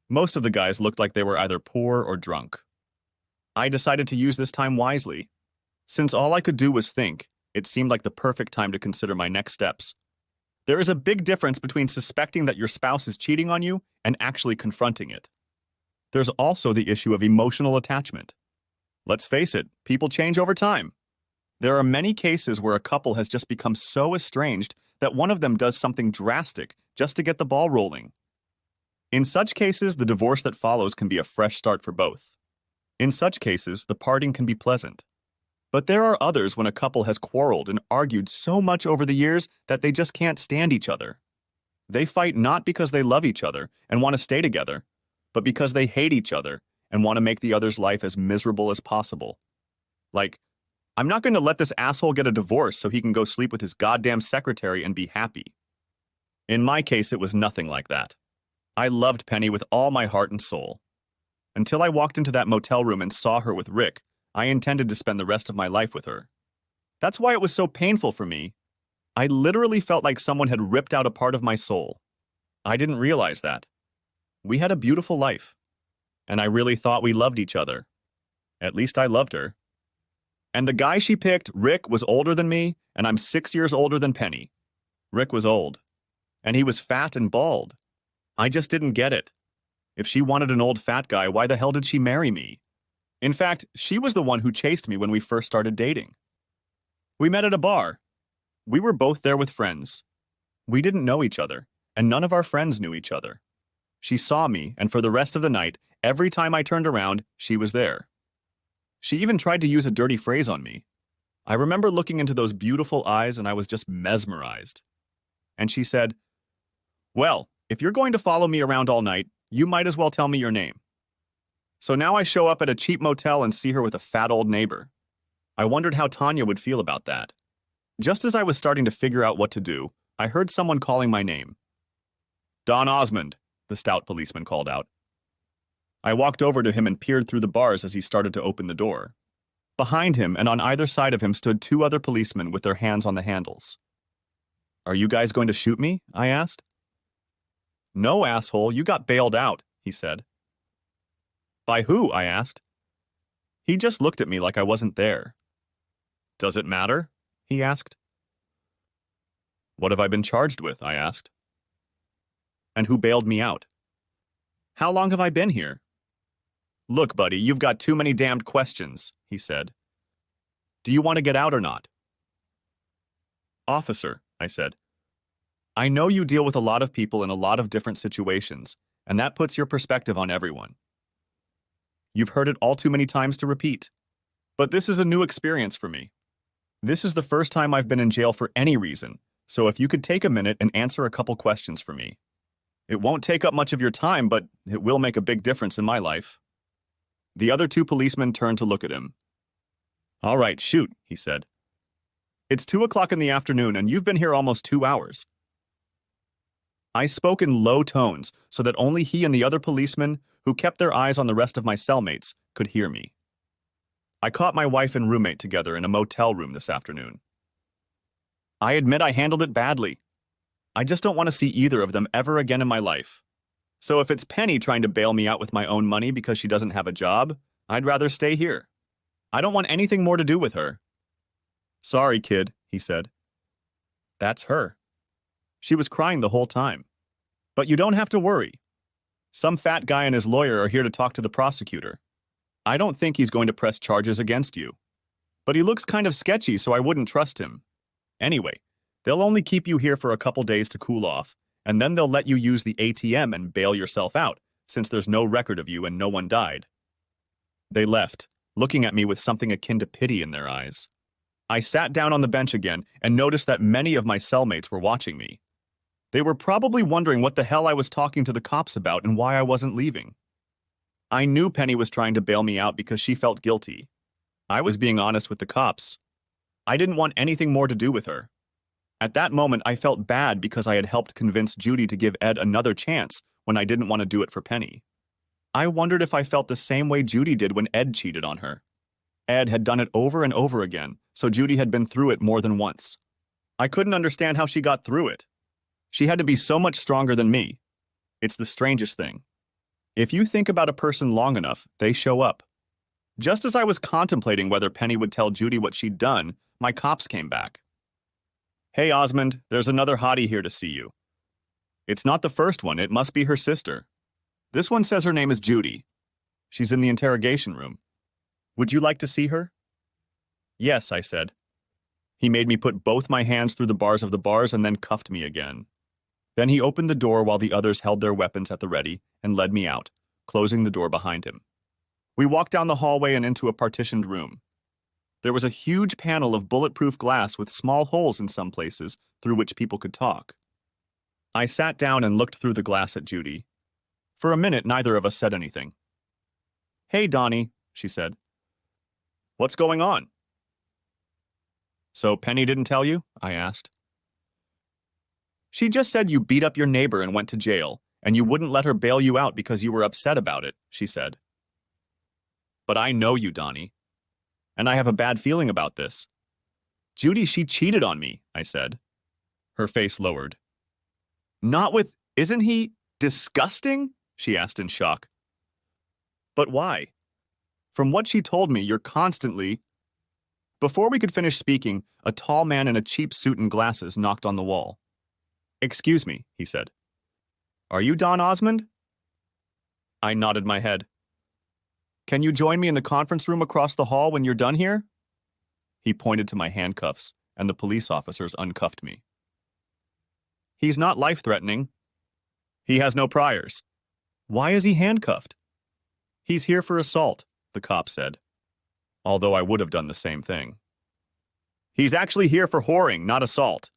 Most of the guys looked like they were either poor or drunk. I decided to use this time wisely. Since all I could do was think, it seemed like the perfect time to consider my next steps. There is a big difference between suspecting that your spouse is cheating on you and actually confronting it. There's also the issue of emotional attachment. Let's face it, people change over time. There are many cases where a couple has just become so estranged that one of them does something drastic just to get the ball rolling. In such cases, the divorce that follows can be a fresh start for both. In such cases, the parting can be pleasant. But there are others when a couple has quarreled and argued so much over the years that they just can't stand each other. They fight not because they love each other and want to stay together, but because they hate each other and want to make the other's life as miserable as possible. Like, I'm not going to let this asshole get a divorce so he can go sleep with his goddamn secretary and be happy. In my case, it was nothing like that. I loved Penny with all my heart and soul. Until I walked into that motel room and saw her with Rick, I intended to spend the rest of my life with her. That's why it was so painful for me. I literally felt like someone had ripped out a part of my soul. I didn't realize that. We had a beautiful life, and I really thought we loved each other. At least I loved her. And the guy she picked, Rick, was older than me, and I'm 6 years older than Penny. Rick was old, and he was fat and bald. I just didn't get it. If she wanted an old fat guy, why the hell did she marry me? In fact, she was the one who chased me when we first started dating. We met at a bar. We were both there with friends. We didn't know each other, and none of our friends knew each other. She saw me, and for the rest of the night, every time I turned around, she was there. She even tried to use a dirty phrase on me. I remember looking into those beautiful eyes, and I was just mesmerized. And she said, "Well, if you're going to follow me around all night, you might as well tell me your name." So now I show up at a cheap motel and see her with a fat old neighbor. I wondered how Tanya would feel about that. Just as I was starting to figure out what to do, I heard someone calling my name. "Don Osmond," the stout policeman called out. I walked over to him and peered through the bars as he started to open the door. Behind him and on either side of him stood 2 other policemen with their hands on the handles. "Are you guys going to shoot me?" I asked. "No, asshole, you got bailed out," he said. "By who?" I asked. He just looked at me like I wasn't there. "Does it matter?" he asked. "What have I been charged with?" I asked. "And who bailed me out?" "How long have I been here?" "Look, buddy, you've got too many damned questions," he said. "Do you want to get out or not?" "Officer," I said, "I know you deal with a lot of people in a lot of different situations, and that puts your perspective on everyone. You've heard it all too many times to repeat. But this is a new experience for me. This is the first time I've been in jail for any reason, so if you could take a minute and answer a couple questions for me. It won't take up much of your time, but it will make a big difference in my life." The other 2 policemen turned to look at him. "All right, shoot," he said. "It's 2 o'clock in the afternoon, and you've been here almost 2 hours. I spoke in low tones so that only he and the other policemen, who kept their eyes on the rest of my cellmates, could hear me. I caught my wife and roommate together in a motel room this afternoon. I admit I handled it badly. I just don't want to see either of them ever again in my life. So if it's Penny trying to bail me out with my own money because she doesn't have a job, I'd rather stay here. I don't want anything more to do with her. Sorry, kid, he said. That's her. She was crying the whole time. But you don't have to worry. Some fat guy and his lawyer are here to talk to the prosecutor. I don't think he's going to press charges against you. But he looks kind of sketchy, so I wouldn't trust him. Anyway, they'll only keep you here for a couple days to cool off, and then they'll let you use the ATM and bail yourself out, since there's no record of you and no one died. They left, looking at me with something akin to pity in their eyes. I sat down on the bench again and noticed that many of my cellmates were watching me. They were probably wondering what the hell I was talking to the cops about and why I wasn't leaving. I knew Penny was trying to bail me out because she felt guilty. I was being honest with the cops. I didn't want anything more to do with her. At that moment, I felt bad because I had helped convince Judy to give Ed another chance when I didn't want to do it for Penny. I wondered if I felt the same way Judy did when Ed cheated on her. Ed had done it over and over again, so Judy had been through it more than once. I couldn't understand how she got through it. She had to be so much stronger than me. It's the strangest thing. If you think about a person long enough, they show up. Just as I was contemplating whether Penny would tell Judy what she'd done, my cops came back. Hey, Osmond, there's another hottie here to see you. It's not the first one, it must be her sister. This one says her name is Judy. She's in the interrogation room. Would you like to see her? Yes, I said. He made me put both my hands through the bars of the bars and then cuffed me again. Then he opened the door while the others held their weapons at the ready and led me out, closing the door behind him. We walked down the hallway and into a partitioned room. There was a huge panel of bulletproof glass with small holes in some places through which people could talk. I sat down and looked through the glass at Judy. For a minute, neither of us said anything. Hey, Donnie, she said. What's going on? So Penny didn't tell you? I asked. She just said you beat up your neighbor and went to jail, and you wouldn't let her bail you out because you were upset about it, she said. But I know you, Donnie. And I have a bad feeling about this. Judy, she cheated on me, I said. Her face lowered. Not with, isn't he disgusting? She asked in shock. But why? From what she told me, you're constantly... Before we could finish speaking, a tall man in a cheap suit and glasses knocked on the wall. Excuse me, he said. Are you Don Osmond? I nodded my head. Can you join me in the conference room across the hall when you're done here? He pointed to my handcuffs, and the police officers uncuffed me. He's not life-threatening. He has no priors. Why is he handcuffed? He's here for assault, the cop said, although I would have done the same thing. He's actually here for whoring, not assault.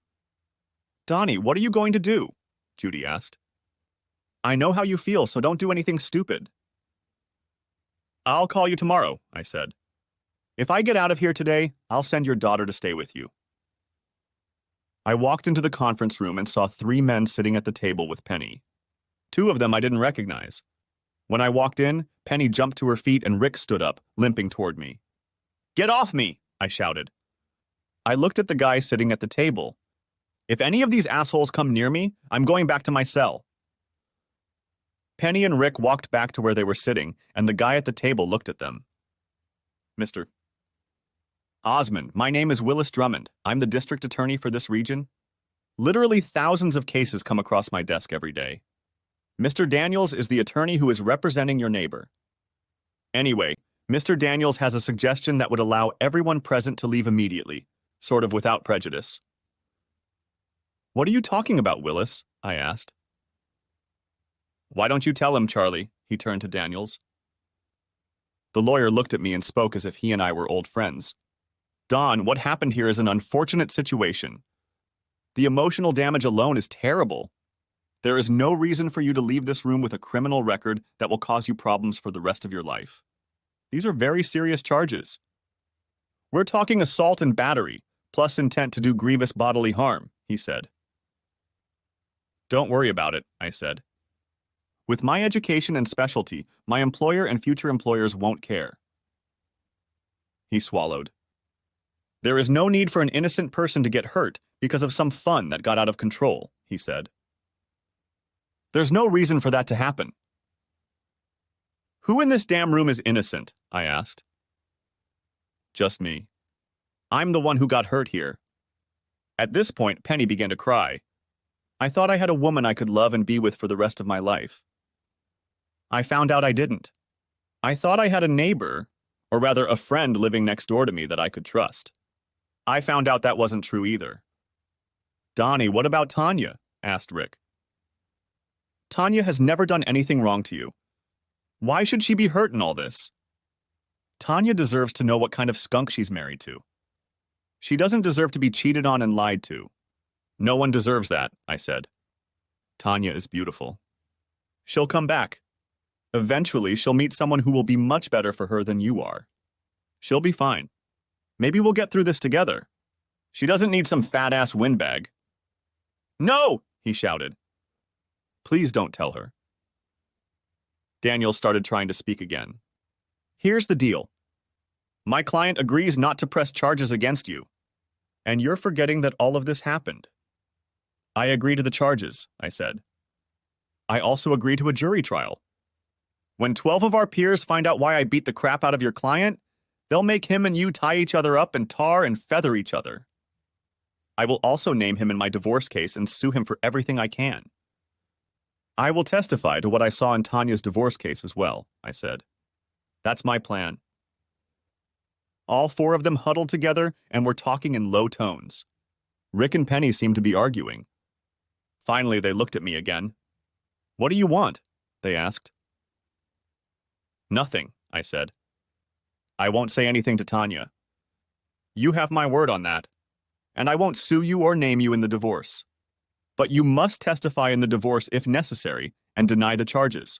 Donnie, what are you going to do? Judy asked. I know how you feel, so don't do anything stupid. I'll call you tomorrow, I said. If I get out of here today, I'll send your daughter to stay with you. I walked into the conference room and saw 3 men sitting at the table with Penny. 2 of them I didn't recognize. When I walked in, Penny jumped to her feet and Rick stood up, limping toward me. Get off me, I shouted. I looked at the guy sitting at the table. If any of these assholes come near me, I'm going back to my cell. Penny and Rick walked back to where they were sitting, and the guy at the table looked at them. Mr. Osmond, my name is Willis Drummond. I'm the district attorney for this region. Literally thousands of cases come across my desk every day. Mr. Daniels is the attorney who is representing your neighbor. Anyway, Mr. Daniels has a suggestion that would allow everyone present to leave immediately, sort of without prejudice. What are you talking about, Willis? I asked. Why don't you tell him, Charlie? He turned to Daniels. The lawyer looked at me and spoke as if he and I were old friends. Don, what happened here is an unfortunate situation. The emotional damage alone is terrible. There is no reason for you to leave this room with a criminal record that will cause you problems for the rest of your life. These are very serious charges. We're talking assault and battery, plus intent to do grievous bodily harm, he said. Don't worry about it, I said. With my education and specialty, my employer and future employers won't care. He swallowed. There is no need for an innocent person to get hurt because of some fun that got out of control, he said. There's no reason for that to happen. Who in this damn room is innocent? I asked. Just me. I'm the one who got hurt here. At this point, Penny began to cry. I thought I had a woman I could love and be with for the rest of my life. I found out I didn't. I thought I had a neighbor, or rather a friend living next door to me that I could trust. I found out that wasn't true either. Donnie, what about Tanya? Asked Rick. Tanya has never done anything wrong to you. Why should she be hurt in all this? Tanya deserves to know what kind of skunk she's married to. She doesn't deserve to be cheated on and lied to. No one deserves that, I said. Tanya is beautiful. She'll come back. Eventually, she'll meet someone who will be much better for her than you are. She'll be fine. Maybe we'll get through this together. She doesn't need some fat-ass windbag. No, he shouted. Please don't tell her. Daniel started trying to speak again. Here's the deal. My client agrees not to press charges against you, and you're forgetting that all of this happened. I agree to the charges, I said. I also agree to a jury trial. When 12 of our peers find out why I beat the crap out of your client, they'll make him and you tie each other up and tar and feather each other. I will also name him in my divorce case and sue him for everything I can. I will testify to what I saw in Tanya's divorce case as well, I said. That's my plan. All four of them huddled together and were talking in low tones. Rick and Penny seemed to be arguing. Finally, they looked at me again. What do you want? They asked. Nothing, I said. I won't say anything to Tanya. You have my word on that, and I won't sue you or name you in the divorce. But you must testify in the divorce if necessary and deny the charges.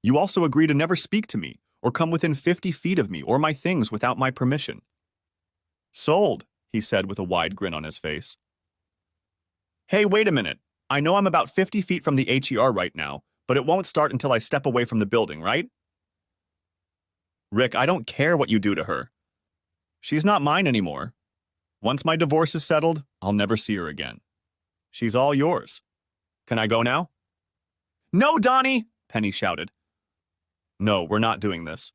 You also agree to never speak to me or come within 50 feet of me or my things without my permission. Sold, he said with a wide grin on his face. Hey, wait a minute. I know I'm about 50 feet from the HER right now, but it won't start until I step away from the building, right? Rick, I don't care what you do to her. She's not mine anymore. Once my divorce is settled, I'll never see her again. She's all yours. Can I go now? No, Donnie, Penny shouted. No, we're not doing this.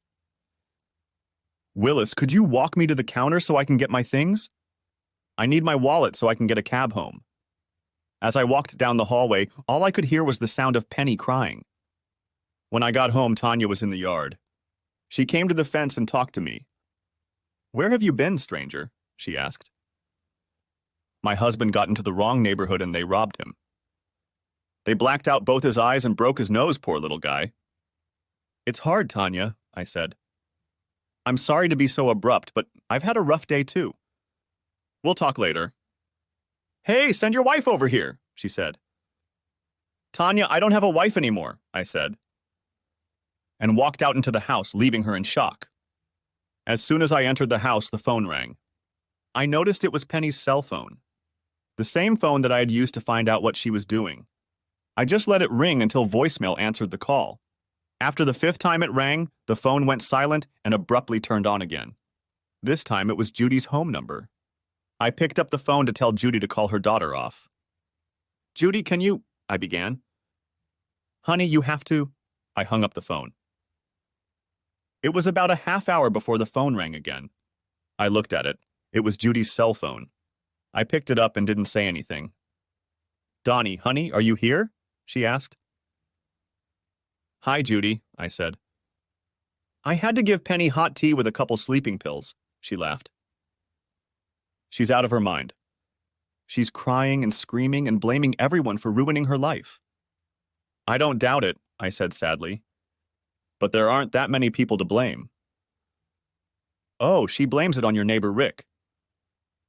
Willis, could you walk me to the counter so I can get my things? I need my wallet so I can get a cab home. As I walked down the hallway, all I could hear was the sound of Penny crying. When I got home, Tanya was in the yard. She came to the fence and talked to me. Where have you been, stranger? She asked. My husband got into the wrong neighborhood and they robbed him. They blacked out both his eyes and broke his nose, poor little guy. It's hard, Tanya, I said. I'm sorry to be so abrupt, but I've had a rough day too. We'll talk later. Hey, send your wife over here, she said. Tanya, I don't have a wife anymore, I said, and walked out into the house, leaving her in shock. As soon as I entered the house, the phone rang. I noticed it was Penny's cell phone, the same phone that I had used to find out what she was doing. I just let it ring until voicemail answered the call. After the 5th time it rang, the phone went silent and abruptly turned on again. This time it was Judy's home number. I picked up the phone to tell Judy to call her daughter off. Judy, can you... I began. Honey, you have to... I hung up the phone. It was about a half hour before the phone rang again. I looked at it. It was Judy's cell phone. I picked it up and didn't say anything. Donnie, honey, are you here? She asked. Hi, Judy, I said. I had to give Penny hot tea with a couple sleeping pills, she laughed. She's out of her mind. She's crying and screaming and blaming everyone for ruining her life. I don't doubt it, I said sadly. But there aren't that many people to blame. Oh, she blames it on your neighbor Rick.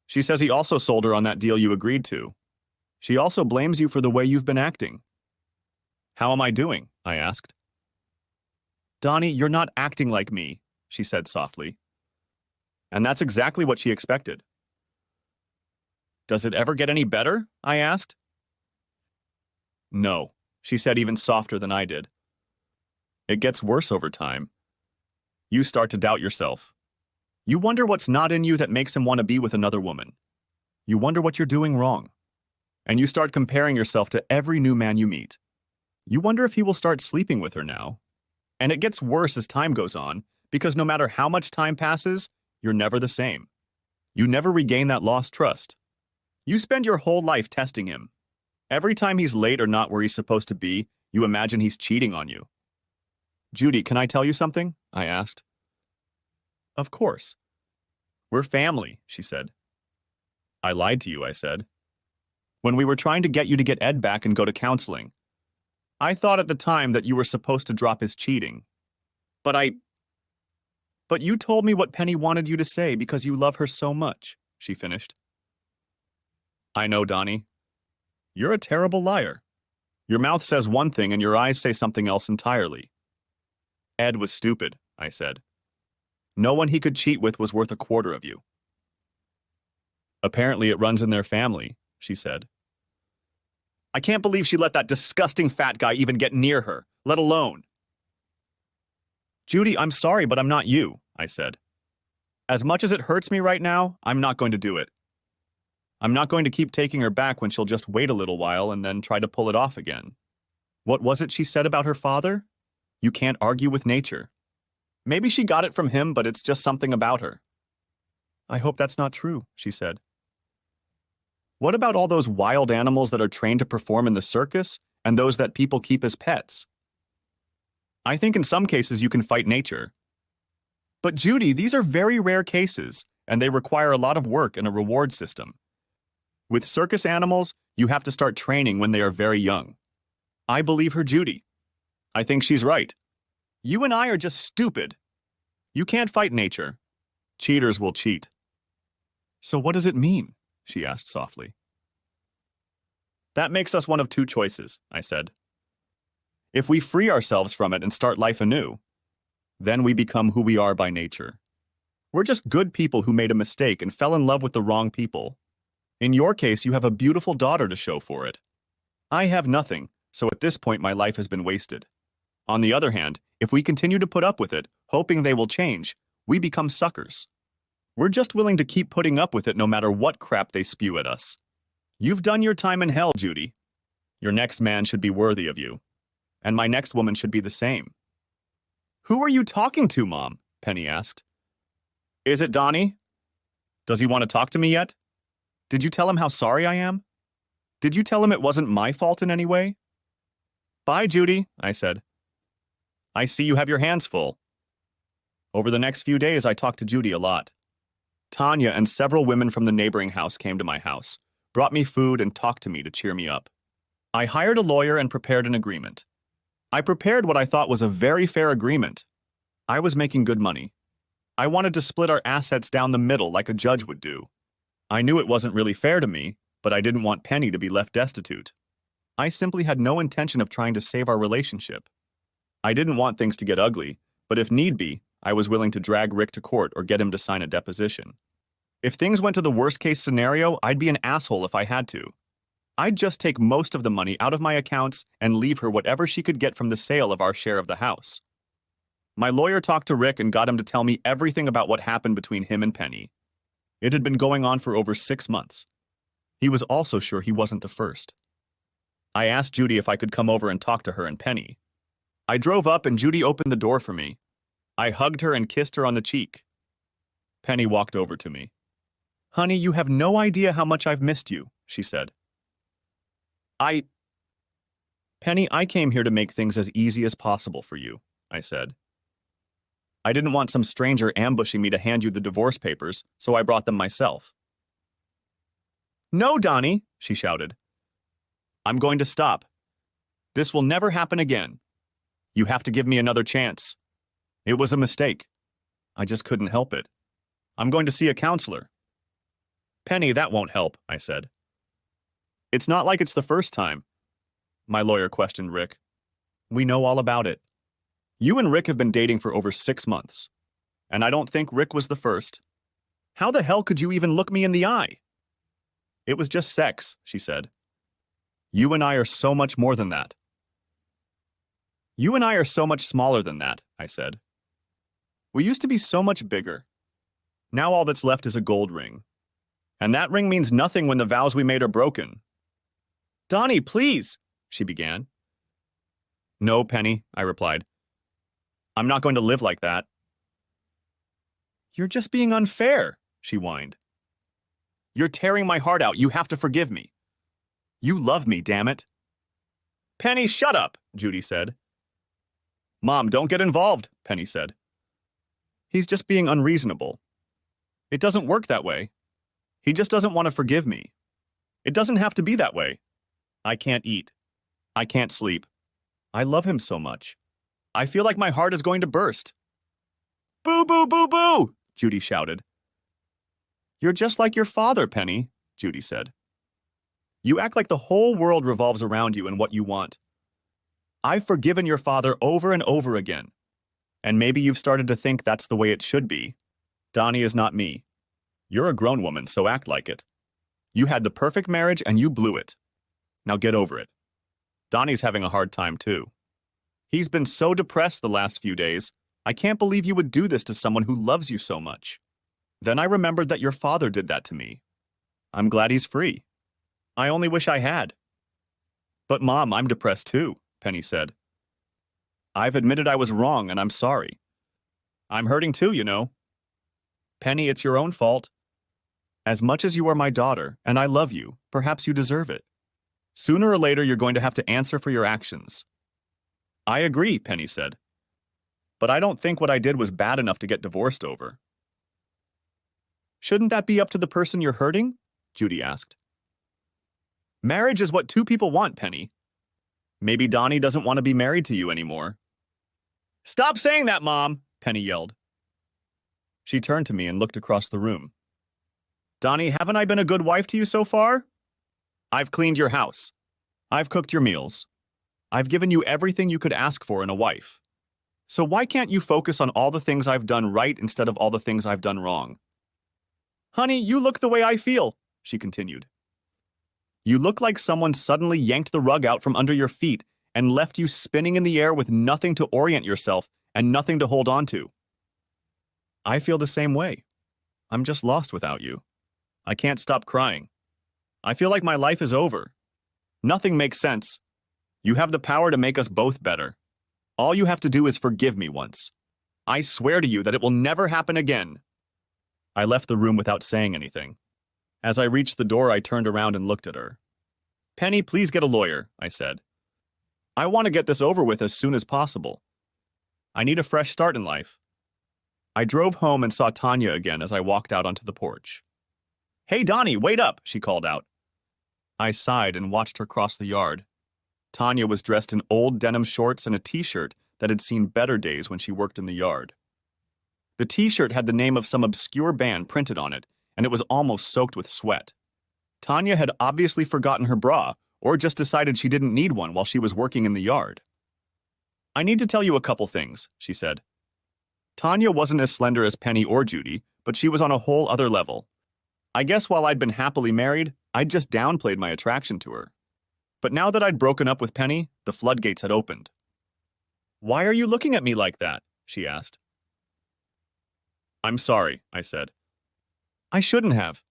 She says he also sold her on that deal you agreed to. She also blames you for the way you've been acting. How am I doing? I asked. Donnie, you're not acting like me, she said softly. And that's exactly what she expected. Does it ever get any better? I asked. No, she said even softer than I did. It gets worse over time. You start to doubt yourself. You wonder what's not in you that makes him want to be with another woman. You wonder what you're doing wrong. And you start comparing yourself to every new man you meet. You wonder if he will start sleeping with her now. And it gets worse as time goes on, because no matter how much time passes, you're never the same. You never regain that lost trust. You spend your whole life testing him. Every time he's late or not where he's supposed to be, you imagine he's cheating on you. Judy, can I tell you something? I asked. Of course. We're family, she said. I lied to you, I said. When we were trying to get you to get Ed back and go to counseling, I thought at the time that you were supposed to drop his cheating. But you told me what Penny wanted you to say because you love her so much, she finished. I know, Donnie. You're a terrible liar. Your mouth says one thing and your eyes say something else entirely. Ed was stupid, I said. No one he could cheat with was worth a quarter of you. Apparently it runs in their family, she said. I can't believe she let that disgusting fat guy even get near her, let alone. Judy, I'm sorry, but I'm not you, I said. As much as it hurts me right now, I'm not going to do it. I'm not going to keep taking her back when she'll just wait a little while and then try to pull it off again. What was it she said about her father? You can't argue with nature. Maybe she got it from him, but it's just something about her. I hope that's not true, she said. What about all those wild animals that are trained to perform in the circus and those that people keep as pets? I think in some cases you can fight nature. But Judy, these are very rare cases, and they require a lot of work and a reward system. With circus animals, you have to start training when they are very young. I believe her, Judy. I think she's right. You and I are just stupid. You can't fight nature. Cheaters will cheat. So what does it mean? She asked softly. That makes us one of two choices, I said. If we free ourselves from it and start life anew, then we become who we are by nature. We're just good people who made a mistake and fell in love with the wrong people. In your case, you have a beautiful daughter to show for it. I have nothing, so at this point my life has been wasted. On the other hand, if we continue to put up with it, hoping they will change, we become suckers. We're just willing to keep putting up with it no matter what crap they spew at us. You've done your time in hell, Judy. Your next man should be worthy of you. And my next woman should be the same. Who are you talking to, Mom? Penny asked. Is it Donnie? Does he want to talk to me yet? Did you tell him how sorry I am? Did you tell him it wasn't my fault in any way? Bye, Judy, I said. I see you have your hands full. Over the next few days, I talked to Judy a lot. Tanya and several women from the neighboring house came to my house, brought me food, and talked to me to cheer me up. I hired a lawyer and prepared an agreement. I prepared what I thought was a very fair agreement. I was making good money. I wanted to split our assets down the middle like a judge would do. I knew it wasn't really fair to me, but I didn't want Penny to be left destitute. I simply had no intention of trying to save our relationship. I didn't want things to get ugly, but if need be, I was willing to drag Rick to court or get him to sign a deposition. If things went to the worst-case scenario, I'd be an asshole if I had to. I'd just take most of the money out of my accounts and leave her whatever she could get from the sale of our share of the house. My lawyer talked to Rick and got him to tell me everything about what happened between him and Penny. It had been going on for over 6 months. He was also sure he wasn't the first. I asked Judy if I could come over and talk to her and Penny. I drove up and Judy opened the door for me. I hugged her and kissed her on the cheek. Penny walked over to me. Honey, you have no idea how much I've missed you, she said. Penny, I came here to make things as easy as possible for you, I said. I didn't want some stranger ambushing me to hand you the divorce papers, so I brought them myself. No, Donnie, she shouted. I'm going to stop. This will never happen again. You have to give me another chance. It was a mistake. I just couldn't help it. I'm going to see a counselor. Penny, that won't help, I said. It's not like it's the first time. My lawyer questioned Rick. We know all about it. You and Rick have been dating for over 6 months. And I don't think Rick was the first. How the hell could you even look me in the eye? It was just sex, she said. You and I are so much more than that. You and I are so much smaller than that, I said. We used to be so much bigger. Now all that's left is a gold ring. And that ring means nothing when the vows we made are broken. Donnie, please, she began. No, Penny, I replied. I'm not going to live like that. You're just being unfair, she whined. You're tearing my heart out. You have to forgive me. You love me, damn it. Penny, shut up, Judy said. Mom, don't get involved, Penny said. He's just being unreasonable. It doesn't work that way. He just doesn't want to forgive me. It doesn't have to be that way. I can't eat. I can't sleep. I love him so much. I feel like my heart is going to burst. Boo, boo, boo, boo, Judy shouted. You're just like your father, Penny, Judy said. You act like the whole world revolves around you and what you want. I've forgiven your father over and over again. And maybe you've started to think that's the way it should be. Donnie is not me. You're a grown woman, so act like it. You had the perfect marriage and you blew it. Now get over it. Donnie's having a hard time too. He's been so depressed the last few days. I can't believe you would do this to someone who loves you so much. Then I remembered that your father did that to me. I'm glad he's free. I only wish I had. But Mom, I'm depressed too, Penny said. I've admitted I was wrong and I'm sorry. I'm hurting too, you know. Penny, it's your own fault. As much as you are my daughter, and I love you, perhaps you deserve it. Sooner or later, you're going to have to answer for your actions. I agree, Penny said. But I don't think what I did was bad enough to get divorced over. Shouldn't that be up to the person you're hurting? Judy asked. Marriage is what two people want, Penny. Maybe Donnie doesn't want to be married to you anymore. Stop saying that, Mom, Penny yelled. She turned to me and looked across the room. Donnie, haven't I been a good wife to you so far? I've cleaned your house. I've cooked your meals. I've given you everything you could ask for in a wife. So why can't you focus on all the things I've done right instead of all the things I've done wrong? Honey, you look the way I feel, she continued. You look like someone suddenly yanked the rug out from under your feet and left you spinning in the air with nothing to orient yourself and nothing to hold on to. I feel the same way. I'm just lost without you. I can't stop crying. I feel like my life is over. Nothing makes sense. You have the power to make us both better. All you have to do is forgive me once. I swear to you that it will never happen again. I left the room without saying anything. As I reached the door, I turned around and looked at her. Penny, please get a lawyer, I said. I want to get this over with as soon as possible. I need a fresh start in life. I drove home and saw Tanya again as I walked out onto the porch. Hey, Donnie, wait up, she called out. I sighed and watched her cross the yard. Tanya was dressed in old denim shorts and a t-shirt that had seen better days when she worked in the yard. The t-shirt had the name of some obscure band printed on it, and it was almost soaked with sweat. Tanya had obviously forgotten her bra, or just decided she didn't need one while she was working in the yard. I need to tell you a couple things, she said. Tanya wasn't as slender as Penny or Judy, but she was on a whole other level. I guess while I'd been happily married, I'd just downplayed my attraction to her. But now that I'd broken up with Penny, the floodgates had opened. Why are you looking at me like that? She asked. I'm sorry, I said. I shouldn't have.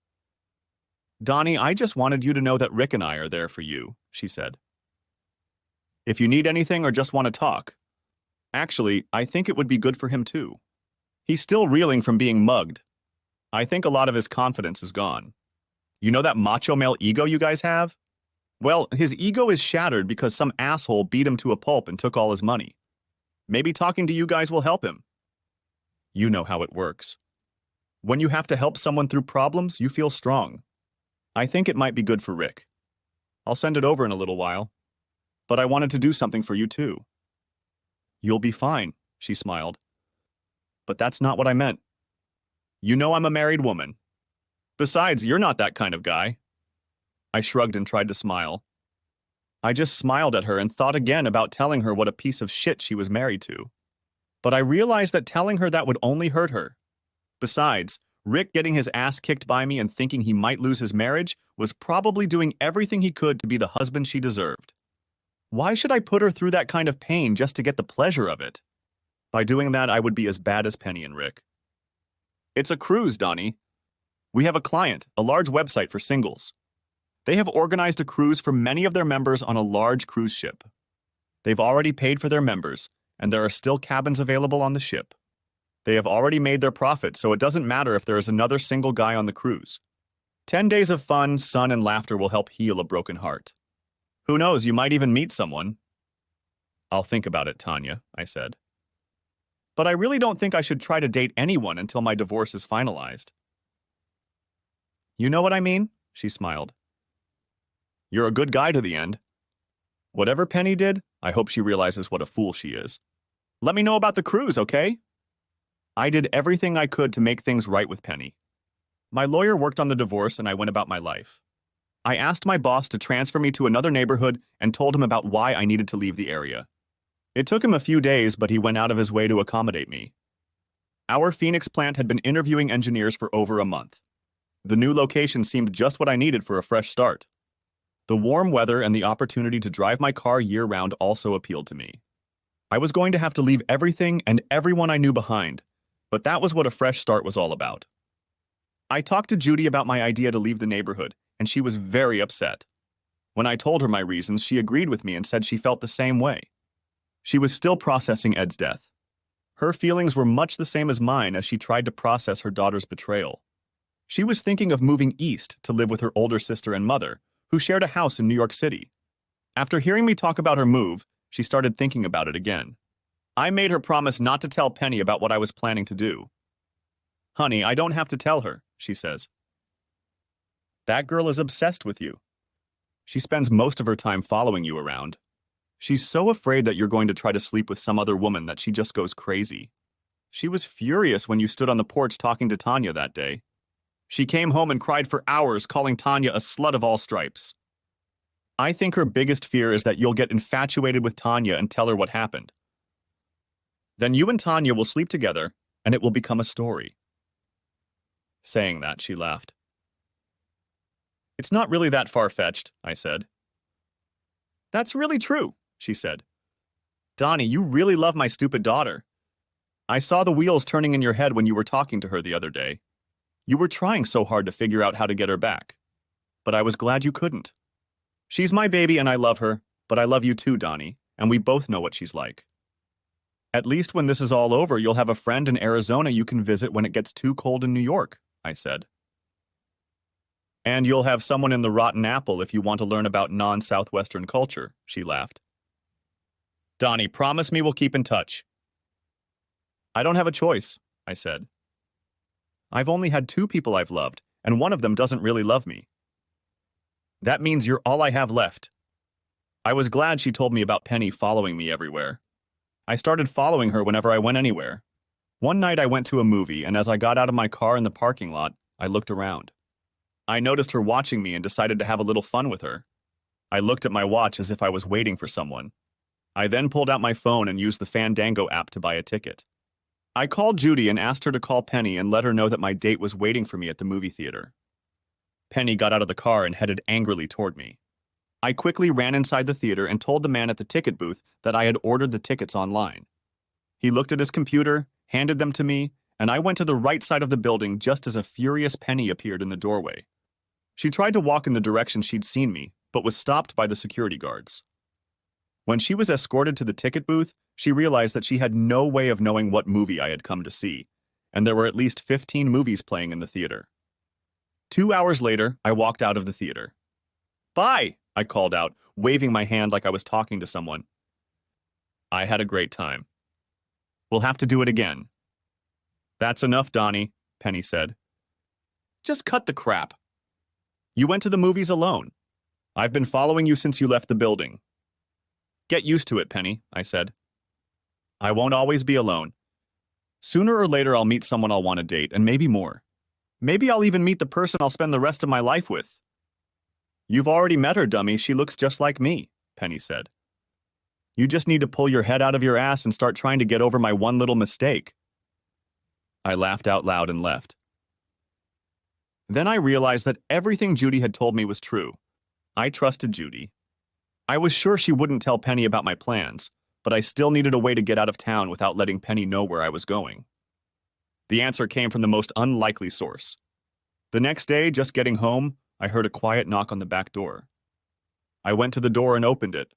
Donnie, I just wanted you to know that Rick and I are there for you, she said. If you need anything or just want to talk. Actually, I think it would be good for him too. He's still reeling from being mugged. I think a lot of his confidence is gone. You know that macho male ego you guys have? Well, his ego is shattered because some asshole beat him to a pulp and took all his money. Maybe talking to you guys will help him. You know how it works. When you have to help someone through problems, you feel strong. I think it might be good for Rick. I'll send it over in a little while. But I wanted to do something for you too. You'll be fine, she smiled. But that's not what I meant. You know I'm a married woman. Besides, you're not that kind of guy. I shrugged and tried to smile. I just smiled at her and thought again about telling her what a piece of shit she was married to. But I realized that telling her that would only hurt her. Besides, Rick getting his ass kicked by me and thinking he might lose his marriage was probably doing everything he could to be the husband she deserved. Why should I put her through that kind of pain just to get the pleasure of it? By doing that, I would be as bad as Penny and Rick. It's a cruise, Donnie. We have a client, a large website for singles. They have organized a cruise for many of their members on a large cruise ship. They've already paid for their members, and there are still cabins available on the ship. They have already made their profit, so it doesn't matter if there is another single guy on the cruise. 10 days of fun, sun, and laughter will help heal a broken heart. Who knows, you might even meet someone. I'll think about it, Tanya, I said. But I really don't think I should try to date anyone until my divorce is finalized. You know what I mean? She smiled. You're a good guy to the end. Whatever Penny did, I hope she realizes what a fool she is. Let me know about the cruise, okay? I did everything I could to make things right with Penny. My lawyer worked on the divorce and I went about my life. I asked my boss to transfer me to another neighborhood and told him about why I needed to leave the area. It took him a few days, but he went out of his way to accommodate me. Our Phoenix plant had been interviewing engineers for over a month. The new location seemed just what I needed for a fresh start. The warm weather and the opportunity to drive my car year-round also appealed to me. I was going to have to leave everything and everyone I knew behind, but that was what a fresh start was all about. I talked to Judy about my idea to leave the neighborhood, and she was very upset. When I told her my reasons, she agreed with me and said she felt the same way. She was still processing Ed's death. Her feelings were much the same as mine as she tried to process her daughter's betrayal. She was thinking of moving east to live with her older sister and mother, who shared a house in New York City. After hearing me talk about her move, she started thinking about it again. I made her promise not to tell Penny about what I was planning to do. Honey, I don't have to tell her, she says. That girl is obsessed with you. She spends most of her time following you around. She's so afraid that you're going to try to sleep with some other woman that she just goes crazy. She was furious when you stood on the porch talking to Tanya that day. She came home and cried for hours, calling Tanya a slut of all stripes. I think her biggest fear is that you'll get infatuated with Tanya and tell her what happened. Then you and Tanya will sleep together, and it will become a story. Saying that, she laughed. It's not really that far-fetched, I said. That's really true, she said. Donnie, you really love my stupid daughter. I saw the wheels turning in your head when you were talking to her the other day. You were trying so hard to figure out how to get her back. But I was glad you couldn't. She's my baby and I love her, but I love you too, Donnie, and we both know what she's like. At least when this is all over, you'll have a friend in Arizona you can visit when it gets too cold in New York, I said. And you'll have someone in the Rotten Apple if you want to learn about non-Southwestern culture, she laughed. Donnie, promise me we'll keep in touch. I don't have a choice, I said. I've only had 2 people I've loved, and one of them doesn't really love me. That means you're all I have left. I was glad she told me about Penny following me everywhere. I started following her whenever I went anywhere. One night I went to a movie, and as I got out of my car in the parking lot, I looked around. I noticed her watching me and decided to have a little fun with her. I looked at my watch as if I was waiting for someone. I then pulled out my phone and used the Fandango app to buy a ticket. I called Judy and asked her to call Penny and let her know that my date was waiting for me at the movie theater. Penny got out of the car and headed angrily toward me. I quickly ran inside the theater and told the man at the ticket booth that I had ordered the tickets online. He looked at his computer, handed them to me, and I went to the right side of the building just as a furious Penny appeared in the doorway. She tried to walk in the direction she'd seen me, but was stopped by the security guards. When she was escorted to the ticket booth, she realized that she had no way of knowing what movie I had come to see, and there were at least 15 movies playing in the theater. 2 hours later, I walked out of the theater. Bye, I called out, waving my hand like I was talking to someone. I had a great time. We'll have to do it again. That's enough, Donnie, Penny said. Just cut the crap. You went to the movies alone. I've been following you since you left the building. Get used to it, Penny, I said. I won't always be alone. Sooner or later I'll meet someone I'll want to date, and maybe more. Maybe I'll even meet the person I'll spend the rest of my life with. You've already met her, dummy. She looks just like me, Penny said. You just need to pull your head out of your ass and start trying to get over my one little mistake. I laughed out loud and left. Then I realized that everything Judy had told me was true. I trusted Judy. I was sure she wouldn't tell Penny about my plans, but I still needed a way to get out of town without letting Penny know where I was going. The answer came from the most unlikely source. The next day, just getting home, I heard a quiet knock on the back door. I went to the door and opened it.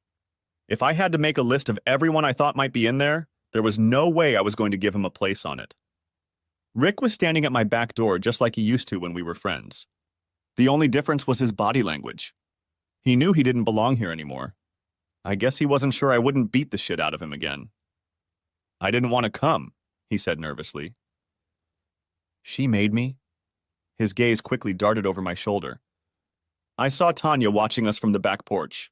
If I had to make a list of everyone I thought might be in there was no way I was going to give him a place on it. Rick was standing at my back door just like he used to when we were friends. The only difference was his body language. He knew he didn't belong here anymore. I guess he wasn't sure I wouldn't beat the shit out of him again. I didn't want to come, he said nervously. She made me? His gaze quickly darted over my shoulder. I saw Tanya watching us from the back porch.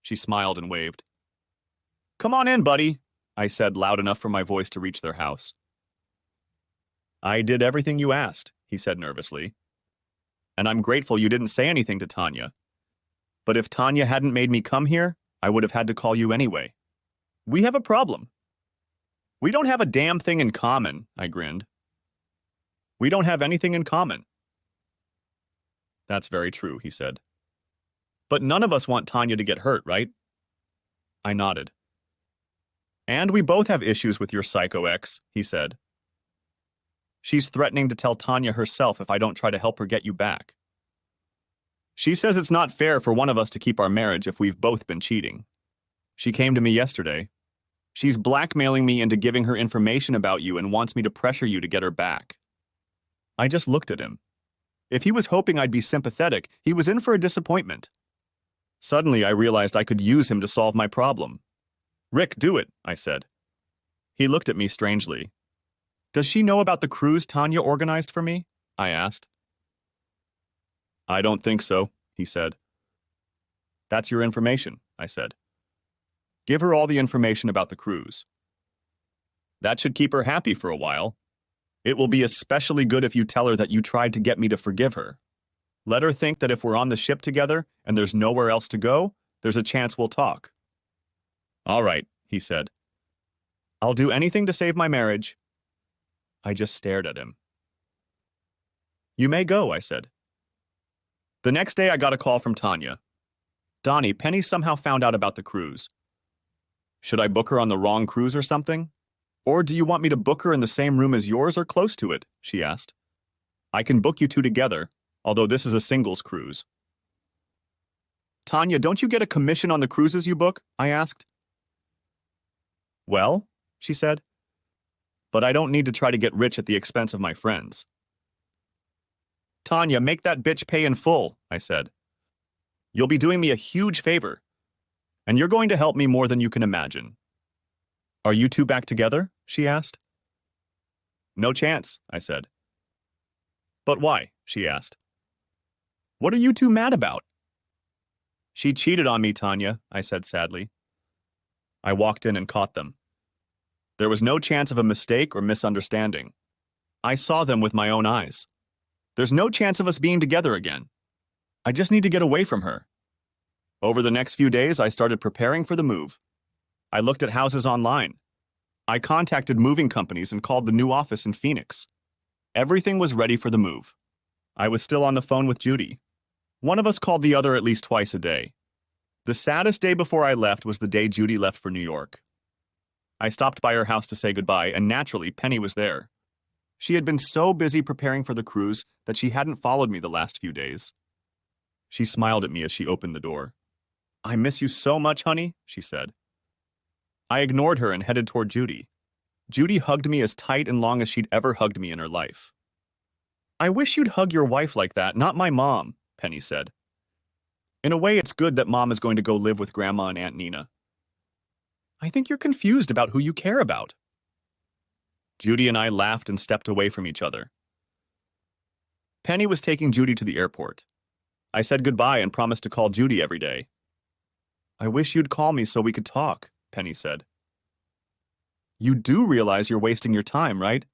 She smiled and waved. Come on in, buddy, I said loud enough for my voice to reach their house. I did everything you asked, he said nervously. And I'm grateful you didn't say anything to Tanya. But if Tanya hadn't made me come here, I would have had to call you anyway. We have a problem. We don't have a damn thing in common, I grinned. We don't have anything in common. That's very true, he said. But none of us want Tanya to get hurt, right? I nodded. And we both have issues with your psycho ex, he said. She's threatening to tell Tanya herself if I don't try to help her get you back. She says it's not fair for one of us to keep our marriage if we've both been cheating. She came to me yesterday. She's blackmailing me into giving her information about you and wants me to pressure you to get her back. I just looked at him. If he was hoping I'd be sympathetic, he was in for a disappointment. Suddenly, I realized I could use him to solve my problem. Rick, do it, I said. He looked at me strangely. Does she know about the cruise Tanya organized for me? I asked. I don't think so, he said. That's your information, I said. Give her all the information about the cruise. That should keep her happy for a while. It will be especially good if you tell her that you tried to get me to forgive her. Let her think that if we're on the ship together and there's nowhere else to go, there's a chance we'll talk. All right, he said. I'll do anything to save my marriage. I just stared at him. You may go, I said. The next day I got a call from Tanya. Donnie, Penny somehow found out about the cruise. Should I book her on the wrong cruise or something? Or do you want me to book her in the same room as yours or close to it? She asked. I can book you two together, although this is a singles cruise. Tanya, don't you get a commission on the cruises you book? I asked. Well, she said, but I don't need to try to get rich at the expense of my friends. Tanya, make that bitch pay in full, I said. You'll be doing me a huge favor, and you're going to help me more than you can imagine. Are you two back together? She asked. No chance, I said. But why? She asked. What are you two mad about? She cheated on me, Tanya, I said sadly. I walked in and caught them. There was no chance of a mistake or misunderstanding. I saw them with my own eyes. There's no chance of us being together again. I just need to get away from her. Over the next few days, I started preparing for the move. I looked at houses online. I contacted moving companies and called the new office in Phoenix. Everything was ready for the move. I was still on the phone with Judy. One of us called the other at least twice a day. The saddest day before I left was the day Judy left for New York. I stopped by her house to say goodbye, and naturally, Penny was there. She had been so busy preparing for the cruise that she hadn't followed me the last few days. She smiled at me as she opened the door. I miss you so much, honey, she said. I ignored her and headed toward Judy. Judy hugged me as tight and long as she'd ever hugged me in her life. I wish you'd hug your wife like that, not my mom, Penny said. In a way, it's good that Mom is going to go live with Grandma and Aunt Nina. I think you're confused about who you care about. Judy and I laughed and stepped away from each other. Penny was taking Judy to the airport. I said goodbye and promised to call Judy every day. I wish you'd call me so we could talk, Penny said. You do realize you're wasting your time, right?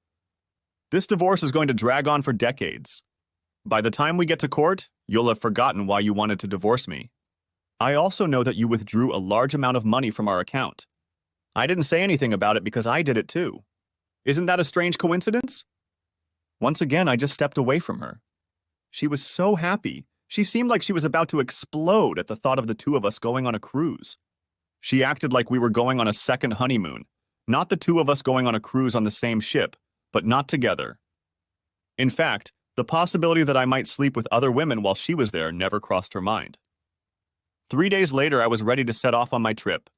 This divorce is going to drag on for decades. By the time we get to court, you'll have forgotten why you wanted to divorce me. I also know that you withdrew a large amount of money from our account. I didn't say anything about it because I did it too. Isn't that a strange coincidence? Once again, I just stepped away from her. She was so happy. She seemed like she was about to explode at the thought of the two of us going on a cruise. She acted like we were going on a second honeymoon, not the two of us going on a cruise on the same ship, but not together. In fact, The possibility that I might sleep with other women while she was there never crossed her mind. 3 days later, I was ready to set off on my trip.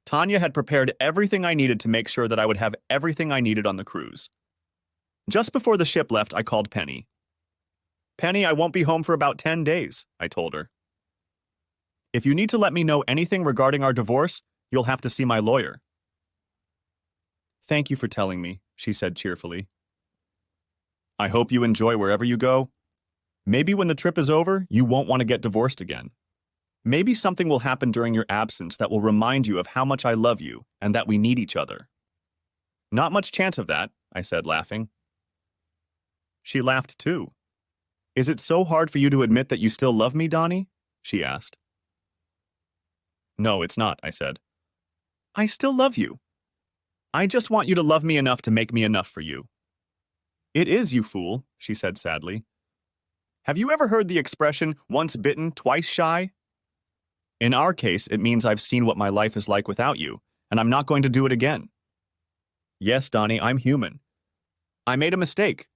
Tanya had prepared everything I needed to make sure that I would have everything I needed on the cruise. Just before the ship left, I called Penny. "Penny, I won't be home for about 10 days, I told her. "If you need to let me know anything regarding our divorce, you'll have to see my lawyer." "Thank you for telling me," she said cheerfully. "I hope you enjoy wherever you go. Maybe when the trip is over, you won't want to get divorced again. Maybe something will happen during your absence that will remind you of how much I love you and that we need each other." "Not much chance of that," I said, laughing. She laughed too. "Is it so hard for you to admit that you still love me, Donnie?" she asked. "No, it's not," I said. "I still love you. I just want you to love me enough to make me enough for you." "It is, you fool," she said sadly. "Have you ever heard the expression, once bitten, twice shy? In our case, it means I've seen what my life is like without you, and I'm not going to do it again. Yes, Donnie, I'm human. I made a mistake,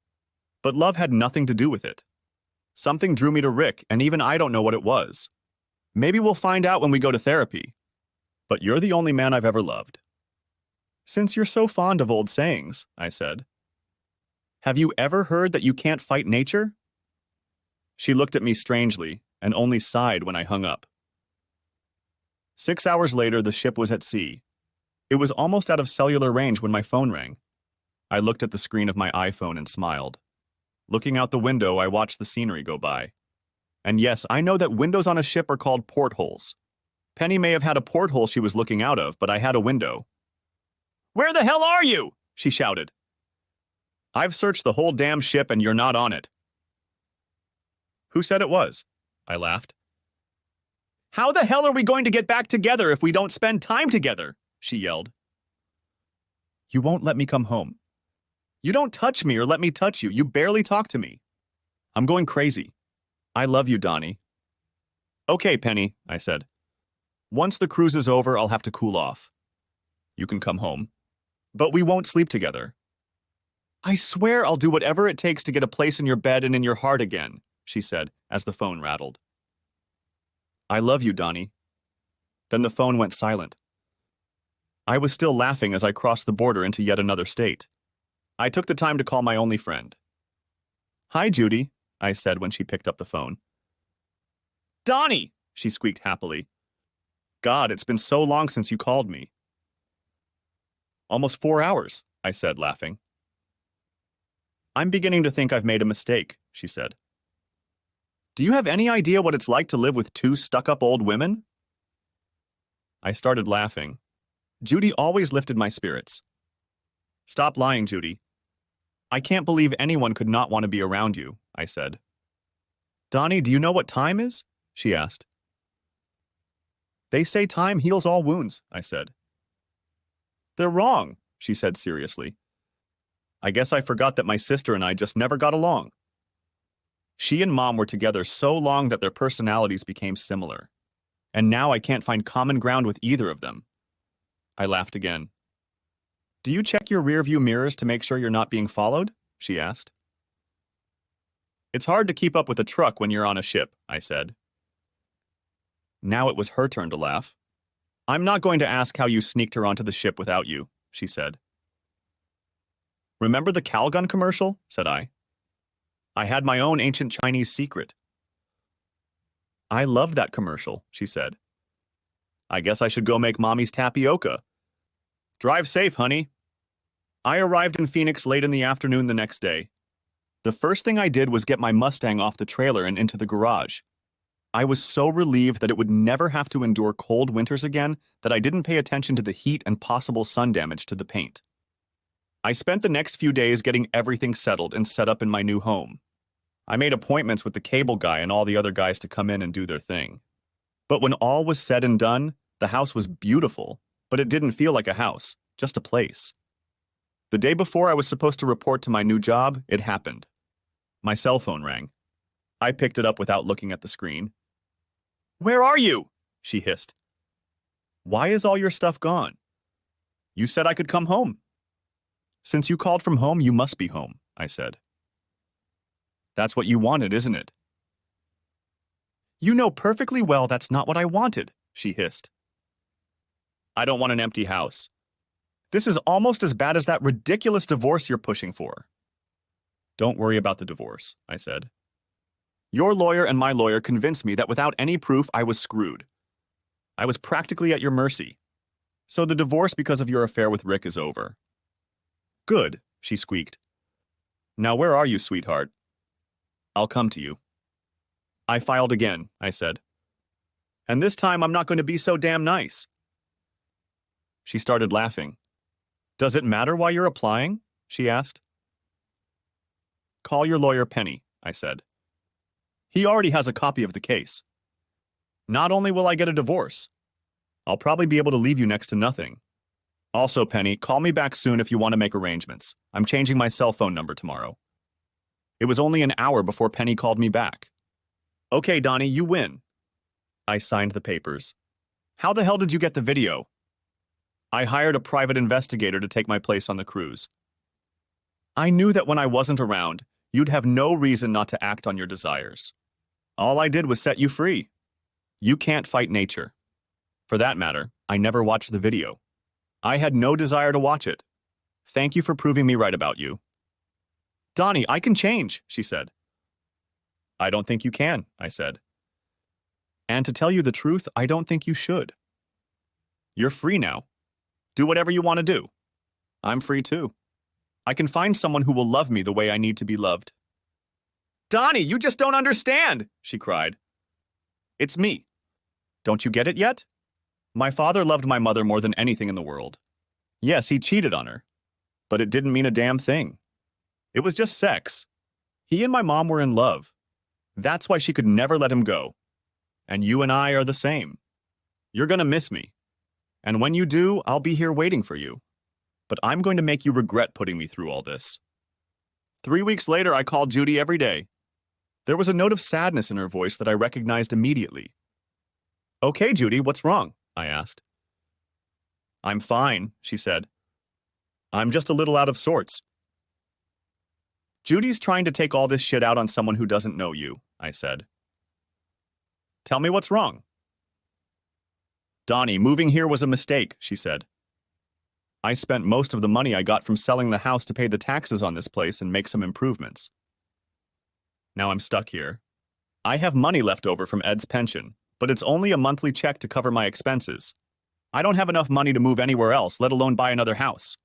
but love had nothing to do with it. Something drew me to Rick, and even I don't know what it was. Maybe we'll find out when we go to therapy. But you're the only man I've ever loved." "Since you're so fond of old sayings," I said, "have you ever heard that you can't fight nature?" She looked at me strangely and only sighed when I hung up. 6 hours later, the ship was at sea. It was almost out of cellular range when my phone rang. I looked at the screen of my iPhone and smiled. Looking out the window, I watched the scenery go by. And yes, I know that windows on a ship are called portholes. Penny may have had a porthole she was looking out of, but I had a window. "Where the hell are you?" she shouted. "I've searched the whole damn ship and you're not on it." "Who said it was?" I laughed. "How the hell are we going to get back together if we don't spend time together?" she yelled. "You won't let me come home. You don't touch me or let me touch you. You barely talk to me. I'm going crazy. I love you, Donnie." "Okay, Penny," I said. "Once the cruise is over, I'll have to cool off. You can come home. But we won't sleep together." "I swear I'll do whatever it takes to get a place in your bed and in your heart again," she said as the phone rattled. "I love you, Donnie." Then the phone went silent. I was still laughing as I crossed the border into yet another state. I took the time to call my only friend. "Hi, Judy," I said when she picked up the phone. "Donnie!" she squeaked happily. "God, it's been so long since you called me." "Almost 4 hours," I said, laughing. "I'm beginning to think I've made a mistake," she said. "Do you have any idea what it's like to live with 2 stuck-up old women?" I started laughing. Judy always lifted my spirits. "Stop lying, Judy. I can't believe anyone could not want to be around you," I said. "Donnie, do you know what time is?" she asked. "They say time heals all wounds," I said. "They're wrong," she said seriously. "I guess I forgot that my sister and I just never got along. She and Mom were together so long that their personalities became similar. And now I can't find common ground with either of them." I laughed again. "Do you check your rearview mirrors to make sure you're not being followed?" she asked. "It's hard to keep up with a truck when you're on a ship," I said. Now it was her turn to laugh. "I'm not going to ask how you sneaked her onto the ship without you," she said. "Remember the Calgon commercial?" said I. "I had my own ancient Chinese secret." "I loved that commercial," she said. "I guess I should go make Mommy's tapioca. Drive safe, honey." I arrived in Phoenix late in the afternoon the next day. The first thing I did was get my Mustang off the trailer and into the garage. I was so relieved that it would never have to endure cold winters again that I didn't pay attention to the heat and possible sun damage to the paint. I spent the next few days getting everything settled and set up in my new home. I made appointments with the cable guy and all the other guys to come in and do their thing. But when all was said and done, the house was beautiful, but it didn't feel like a house, just a place. The day before I was supposed to report to my new job, it happened. My cell phone rang. I picked it up without looking at the screen. "Where are you?" she hissed. "Why is all your stuff gone?" "You said I could come home." "Since you called from home, you must be home," I said. That's what you wanted, isn't it? You know perfectly well that's not what I wanted, she hissed. I don't want an empty house. This is almost as bad as that ridiculous divorce you're pushing for. Don't worry about the divorce, I said. Your lawyer and my lawyer convinced me that without any proof I was screwed. I was practically at your mercy. So the divorce because of your affair with Rick is over. Good, she squeaked. Now where are you, sweetheart? I'll come to you. I filed again, I said. And this time I'm not going to be so damn nice. She started laughing. Does it matter why you're applying? She asked. Call your lawyer Penny, I said. He already has a copy of the case. Not only will I get a divorce, I'll probably be able to leave you next to nothing. Also, Penny, call me back soon if you want to make arrangements. I'm changing my cell phone number tomorrow. It was only an hour before Penny called me back. Okay, Donnie, you win. I signed the papers. How the hell did you get the video? I hired a private investigator to take my place on the cruise. I knew that when I wasn't around, you'd have no reason not to act on your desires. All I did was set you free. You can't fight nature. For that matter, I never watched the video. I had no desire to watch it. Thank you for proving me right about you. Donnie, I can change, she said. I don't think you can, I said. And to tell you the truth, I don't think you should. You're free now. Do whatever you want to do. I'm free too. I can find someone who will love me the way I need to be loved. Donnie, you just don't understand, she cried. It's me. Don't you get it yet? My father loved my mother more than anything in the world. Yes, he cheated on her. But it didn't mean a damn thing. It was just sex. He and my mom were in love. That's why she could never let him go. And you and I are the same. You're gonna miss me. And when you do, I'll be here waiting for you. But I'm going to make you regret putting me through all this. 3 weeks later, I called Judy every day. There was a note of sadness in her voice that I recognized immediately. Okay, Judy, what's wrong? I asked. I'm fine, she said. I'm just a little out of sorts. Judy's trying to take all this shit out on someone who doesn't know you, I said. Tell me what's wrong. Donnie, moving here was a mistake, she said. I spent most of the money I got from selling the house to pay the taxes on this place and make some improvements. Now I'm stuck here. I have money left over from Ed's pension, but it's only a monthly check to cover my expenses. I don't have enough money to move anywhere else, let alone buy another house.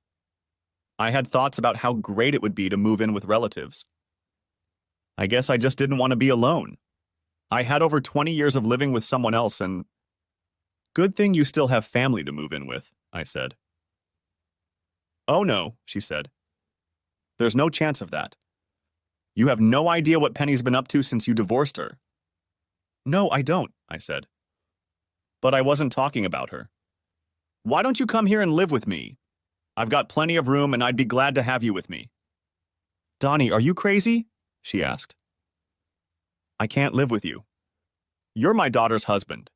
I had thoughts about how great it would be to move in with relatives. I guess I just didn't want to be alone. I had over 20 years of living with someone else and... Good thing you still have family to move in with, I said. Oh no, she said. There's no chance of that. You have no idea what Penny's been up to since you divorced her. No, I don't, I said. But I wasn't talking about her. Why don't you come here and live with me? I've got plenty of room and I'd be glad to have you with me. Donnie, are you crazy? She asked. I can't live with you. You're my daughter's husband.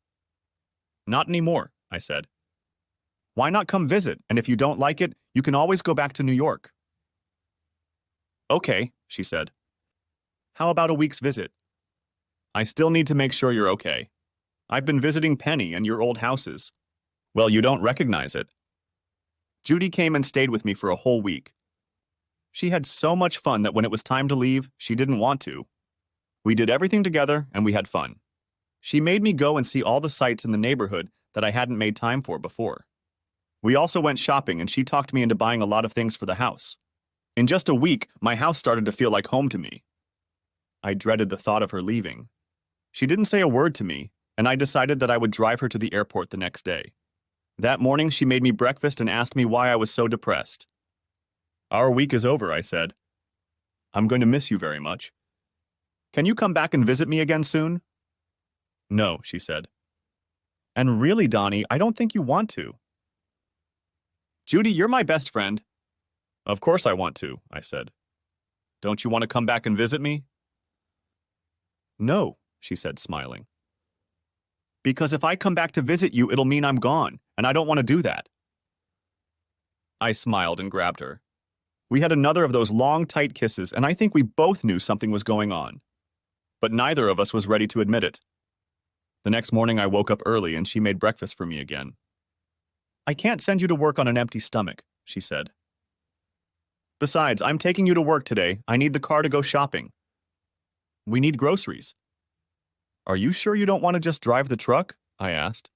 Not anymore, I said. Why not come visit, and if you don't like it, you can always go back to New York. Okay, she said. How about a week's visit? I still need to make sure you're okay. I've been visiting Penny and your old houses. Well, you don't recognize it. Judy came and stayed with me for a whole week. She had so much fun that when it was time to leave, she didn't want to. We did everything together and we had fun. She made me go and see all the sights in the neighborhood that I hadn't made time for before. We also went shopping and she talked me into buying a lot of things for the house. In just a week, my house started to feel like home to me. I dreaded the thought of her leaving. She didn't say a word to me, and I decided that I would drive her to the airport the next day. That morning, she made me breakfast and asked me why I was so depressed. Our week is over, I said. I'm going to miss you very much. Can you come back and visit me again soon? No, she said. And really, Donnie, I don't think you want to. Judy, you're my best friend. Of course I want to, I said. Don't you want to come back and visit me? No, she said, smiling. Because if I come back to visit you, it'll mean I'm gone, and I don't want to do that. I smiled and grabbed her. We had another of those long, tight kisses, and I think we both knew something was going on. But neither of us was ready to admit it. The next morning, I woke up early and she made breakfast for me again. "I can't send you to work on an empty stomach," she said. "Besides, I'm taking you to work today. I need the car to go shopping. We need groceries." "Are you sure you don't want to just drive the truck?" I asked.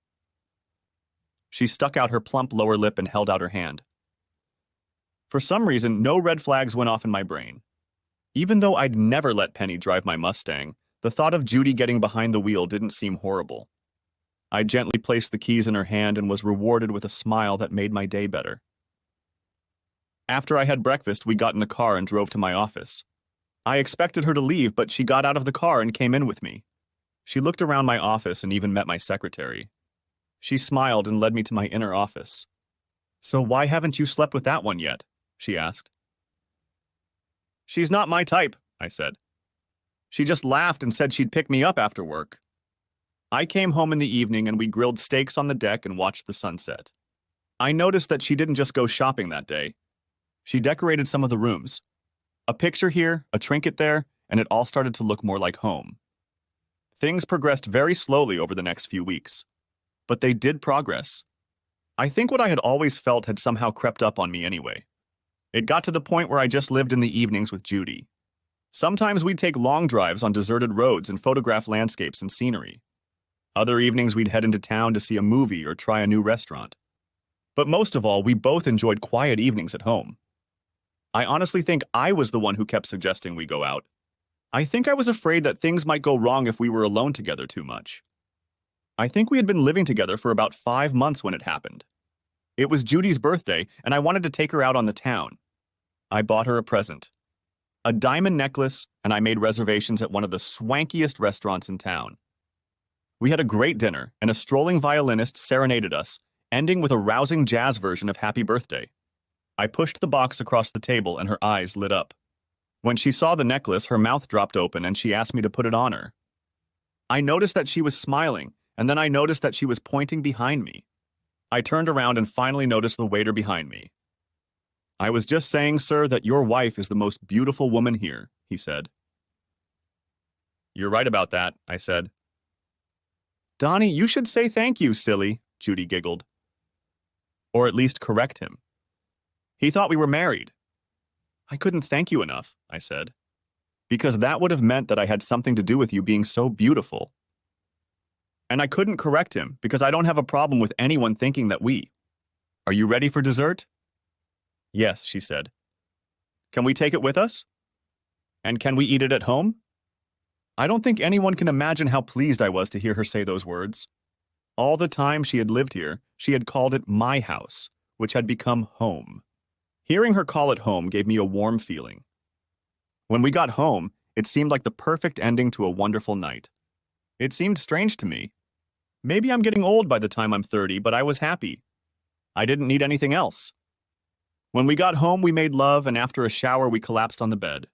She stuck out her plump lower lip and held out her hand. For some reason, no red flags went off in my brain. Even though I'd never let Penny drive my Mustang, the thought of Judy getting behind the wheel didn't seem horrible. I gently placed the keys in her hand and was rewarded with a smile that made my day better. After I had breakfast, we got in the car and drove to my office. I expected her to leave, but she got out of the car and came in with me. She looked around my office and even met my secretary. She smiled and led me to my inner office. "So why haven't you slept with that one yet?" she asked. "She's not my type," I said. "She just laughed and said she'd pick me up after work." I came home in the evening and we grilled steaks on the deck and watched the sunset. I noticed that she didn't just go shopping that day. She decorated some of the rooms. A picture here, a trinket there, and it all started to look more like home. Things progressed very slowly over the next few weeks. But they did progress. I think what I had always felt had somehow crept up on me anyway. It got to the point where I just lived in the evenings with Judy. Sometimes we'd take long drives on deserted roads and photograph landscapes and scenery. Other evenings we'd head into town to see a movie or try a new restaurant. But most of all, we both enjoyed quiet evenings at home. I honestly think I was the one who kept suggesting we go out. I think I was afraid that things might go wrong if we were alone together too much. I think we had been living together for about 5 months when it happened. It was Judy's birthday, and I wanted to take her out on the town. I bought her a present. A diamond necklace, and I made reservations at one of the swankiest restaurants in town. We had a great dinner, and a strolling violinist serenaded us, ending with a rousing jazz version of Happy Birthday. I pushed the box across the table, and her eyes lit up. When she saw the necklace, her mouth dropped open, and she asked me to put it on her. I noticed that she was smiling, and then I noticed that she was pointing behind me. I turned around and finally noticed the waiter behind me. "I was just saying, sir, that your wife is the most beautiful woman here," he said. "You're right about that," I said. "Donnie, you should say thank you, silly," Judy giggled. "Or at least correct him. He thought we were married." "I couldn't thank you enough," I said, "because that would have meant that I had something to do with you being so beautiful." And I couldn't correct him because I don't have a problem with anyone thinking that we. "Are you ready for dessert?" "Yes," she said. "Can we take it with us? And can we eat it at home?" I don't think anyone can imagine how pleased I was to hear her say those words. All the time she had lived here, she had called it my house, which had become home. Hearing her call it home gave me a warm feeling. When we got home, it seemed like the perfect ending to a wonderful night. It seemed strange to me. Maybe I'm getting old by the time I'm 30, but I was happy. I didn't need anything else. When we got home, we made love, and after a shower, we collapsed on the bed.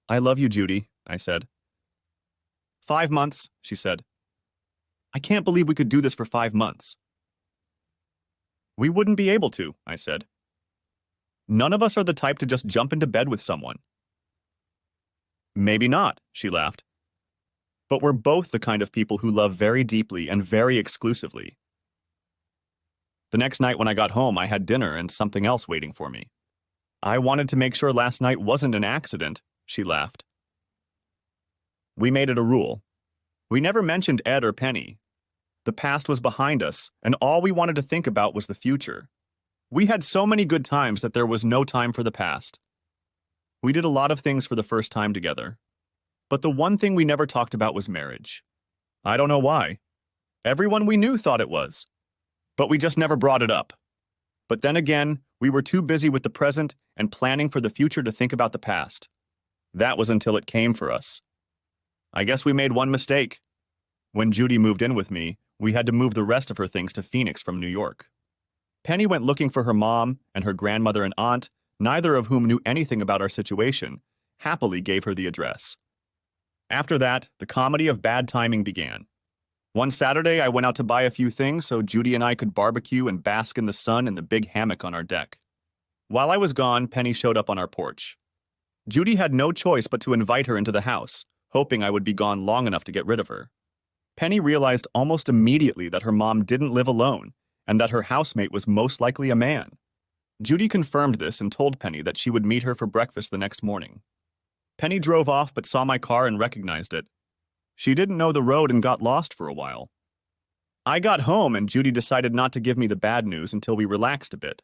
"I love you, Judy," I said. 5 months, she said. "I can't believe we could do this for 5 months." "We wouldn't be able to," I said. "None of us are the type to just jump into bed with someone." "Maybe not," she laughed. "But we're both the kind of people who love very deeply and very exclusively." The next night when I got home, I had dinner and something else waiting for me. "I wanted to make sure last night wasn't an accident," she laughed. We made it a rule. We never mentioned Ed or Penny. The past was behind us, and all we wanted to think about was the future. We had so many good times that there was no time for the past. We did a lot of things for the first time together. But the one thing we never talked about was marriage. I don't know why. Everyone we knew thought it was. But we just never brought it up. But then again, we were too busy with the present and planning for the future to think about the past. That was until it came for us. I guess we made one mistake. When Judy moved in with me, we had to move the rest of her things to Phoenix from New York. Penny went looking for her mom, and her grandmother and aunt, neither of whom knew anything about our situation, happily gave her the address. After that, the comedy of bad timing began. One Saturday, I went out to buy a few things so Judy and I could barbecue and bask in the sun in the big hammock on our deck. While I was gone, Penny showed up on our porch. Judy had no choice but to invite her into the house, hoping I would be gone long enough to get rid of her. Penny realized almost immediately that her mom didn't live alone and that her housemate was most likely a man. Judy confirmed this and told Penny that she would meet her for breakfast the next morning. Penny drove off but saw my car and recognized it. She didn't know the road and got lost for a while. I got home and Judy decided not to give me the bad news until we relaxed a bit.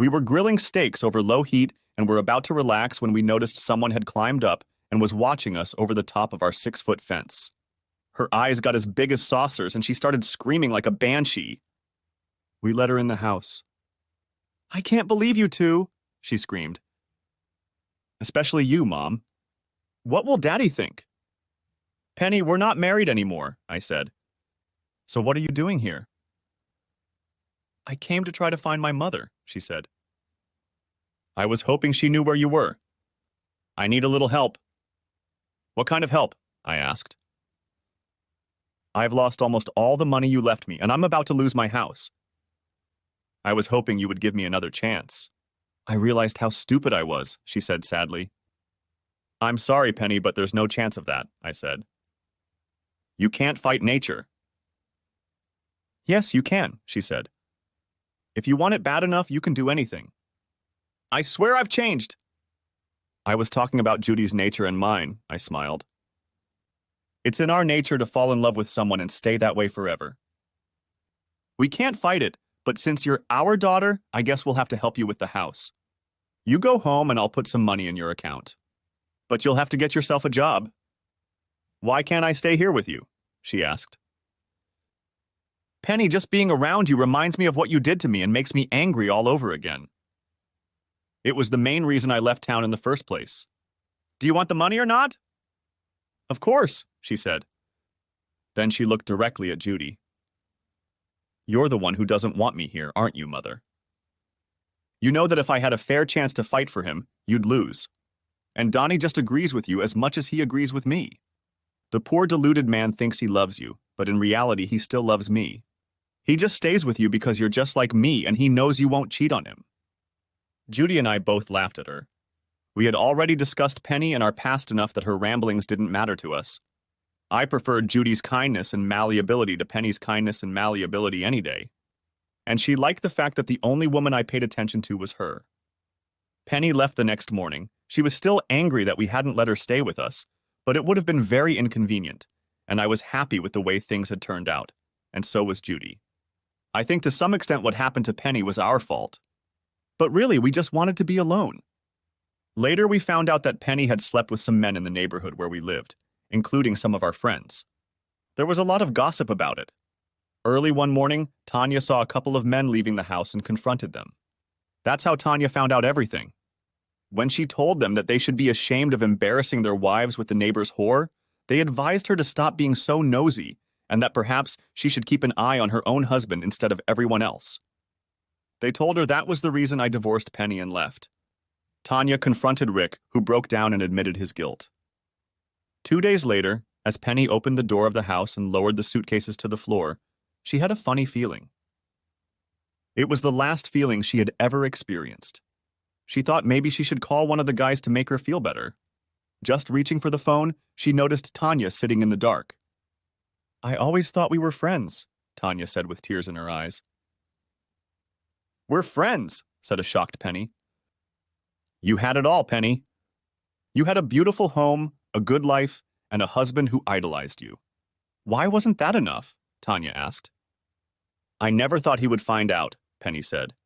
We were grilling steaks over low heat and were about to relax when we noticed someone had climbed up and was watching us over the top of our 6-foot fence. Her eyes got as big as saucers and she started screaming like a banshee. We let her in the house. "I can't believe you two," she screamed. "Especially you, Mom. What will Daddy think?" "Penny, we're not married anymore," I said. "So what are you doing here?" "I came to try to find my mother," she said. "I was hoping she knew where you were. I need a little help." "What kind of help?" I asked. "I've lost almost all the money you left me, and I'm about to lose my house. I was hoping you would give me another chance." "I realized how stupid I was," she said sadly. "I'm sorry, Penny, but there's no chance of that," I said. "You can't fight nature." "Yes, you can," she said. "If you want it bad enough, you can do anything." "I swear I've changed." "I was talking about Judy's nature and mine," I smiled. "It's in our nature to fall in love with someone and stay that way forever. We can't fight it, but since you're our daughter, I guess we'll have to help you with the house. You go home and I'll put some money in your account. But you'll have to get yourself a job." "Why can't I stay here with you?" she asked. "Penny, just being around you reminds me of what you did to me and makes me angry all over again. It was the main reason I left town in the first place. Do you want the money or not?" "Of course," she said. Then she looked directly at Judy. "You're the one who doesn't want me here, aren't you, Mother? You know that if I had a fair chance to fight for him, you'd lose. And Donnie just agrees with you as much as he agrees with me. The poor deluded man thinks he loves you, but in reality he still loves me. He just stays with you because you're just like me and he knows you won't cheat on him." Judy and I both laughed at her. We had already discussed Penny and our past enough that her ramblings didn't matter to us. I preferred Judy's kindness and malleability to Penny's kindness and malleability any day. And she liked the fact that the only woman I paid attention to was her. Penny left the next morning. She was still angry that we hadn't let her stay with us, but it would have been very inconvenient, and I was happy with the way things had turned out, and so was Judy. I think to some extent what happened to Penny was our fault. But really, we just wanted to be alone. Later, we found out that Penny had slept with some men in the neighborhood where we lived, including some of our friends. There was a lot of gossip about it. Early one morning, Tanya saw a couple of men leaving the house and confronted them. That's how Tanya found out everything. When she told them that they should be ashamed of embarrassing their wives with the neighbor's whore, they advised her to stop being so nosy and that perhaps she should keep an eye on her own husband instead of everyone else. They told her that was the reason I divorced Penny and left. Tanya confronted Rick, who broke down and admitted his guilt. 2 days later, as Penny opened the door of the house and lowered the suitcases to the floor, she had a funny feeling. It was the last feeling she had ever experienced. She thought maybe she should call one of the guys to make her feel better. Just reaching for the phone, she noticed Tanya sitting in the dark. "I always thought we were friends," Tanya said with tears in her eyes. "We're friends," said a shocked Penny. "You had it all, Penny. You had a beautiful home, a good life, and a husband who idolized you. Why wasn't that enough?" Tanya asked. "I never thought he would find out," Penny said.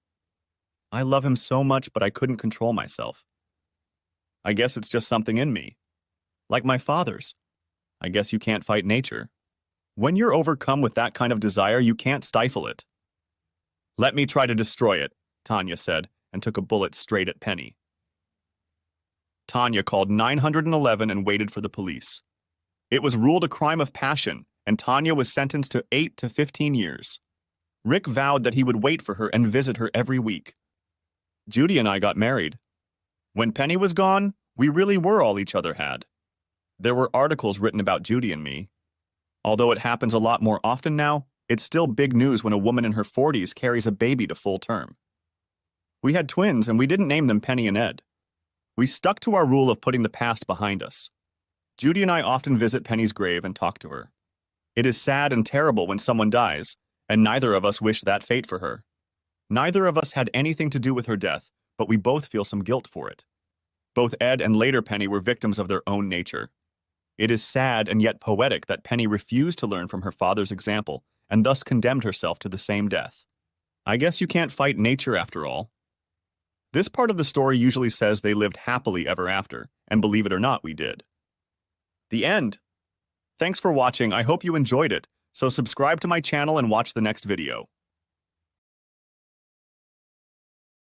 "I love him so much, but I couldn't control myself. I guess it's just something in me. Like my father's. I guess you can't fight nature. When you're overcome with that kind of desire, you can't stifle it." "Let me try to destroy it," Tanya said, and took a bullet straight at Penny. Tanya called 911 and waited for the police. It was ruled a crime of passion, and Tanya was sentenced to 8 to 15 years. Rick vowed that he would wait for her and visit her every week. Judy and I got married. When Penny was gone, we really were all each other had. There were articles written about Judy and me. Although it happens a lot more often now, it's still big news when a woman in her 40s carries a baby to full term. We had twins, and we didn't name them Penny and Ed. We stuck to our rule of putting the past behind us. Judy and I often visit Penny's grave and talk to her. It is sad and terrible when someone dies, and neither of us wish that fate for her. Neither of us had anything to do with her death, but we both feel some guilt for it. Both Ed and later Penny were victims of their own nature. It is sad and yet poetic that Penny refused to learn from her father's example and thus condemned herself to the same death. I guess you can't fight nature after all. This part of the story usually says they lived happily ever after, and believe it or not, we did. The end. Thanks for watching. I hope you enjoyed it, so subscribe to my channel and watch the next video.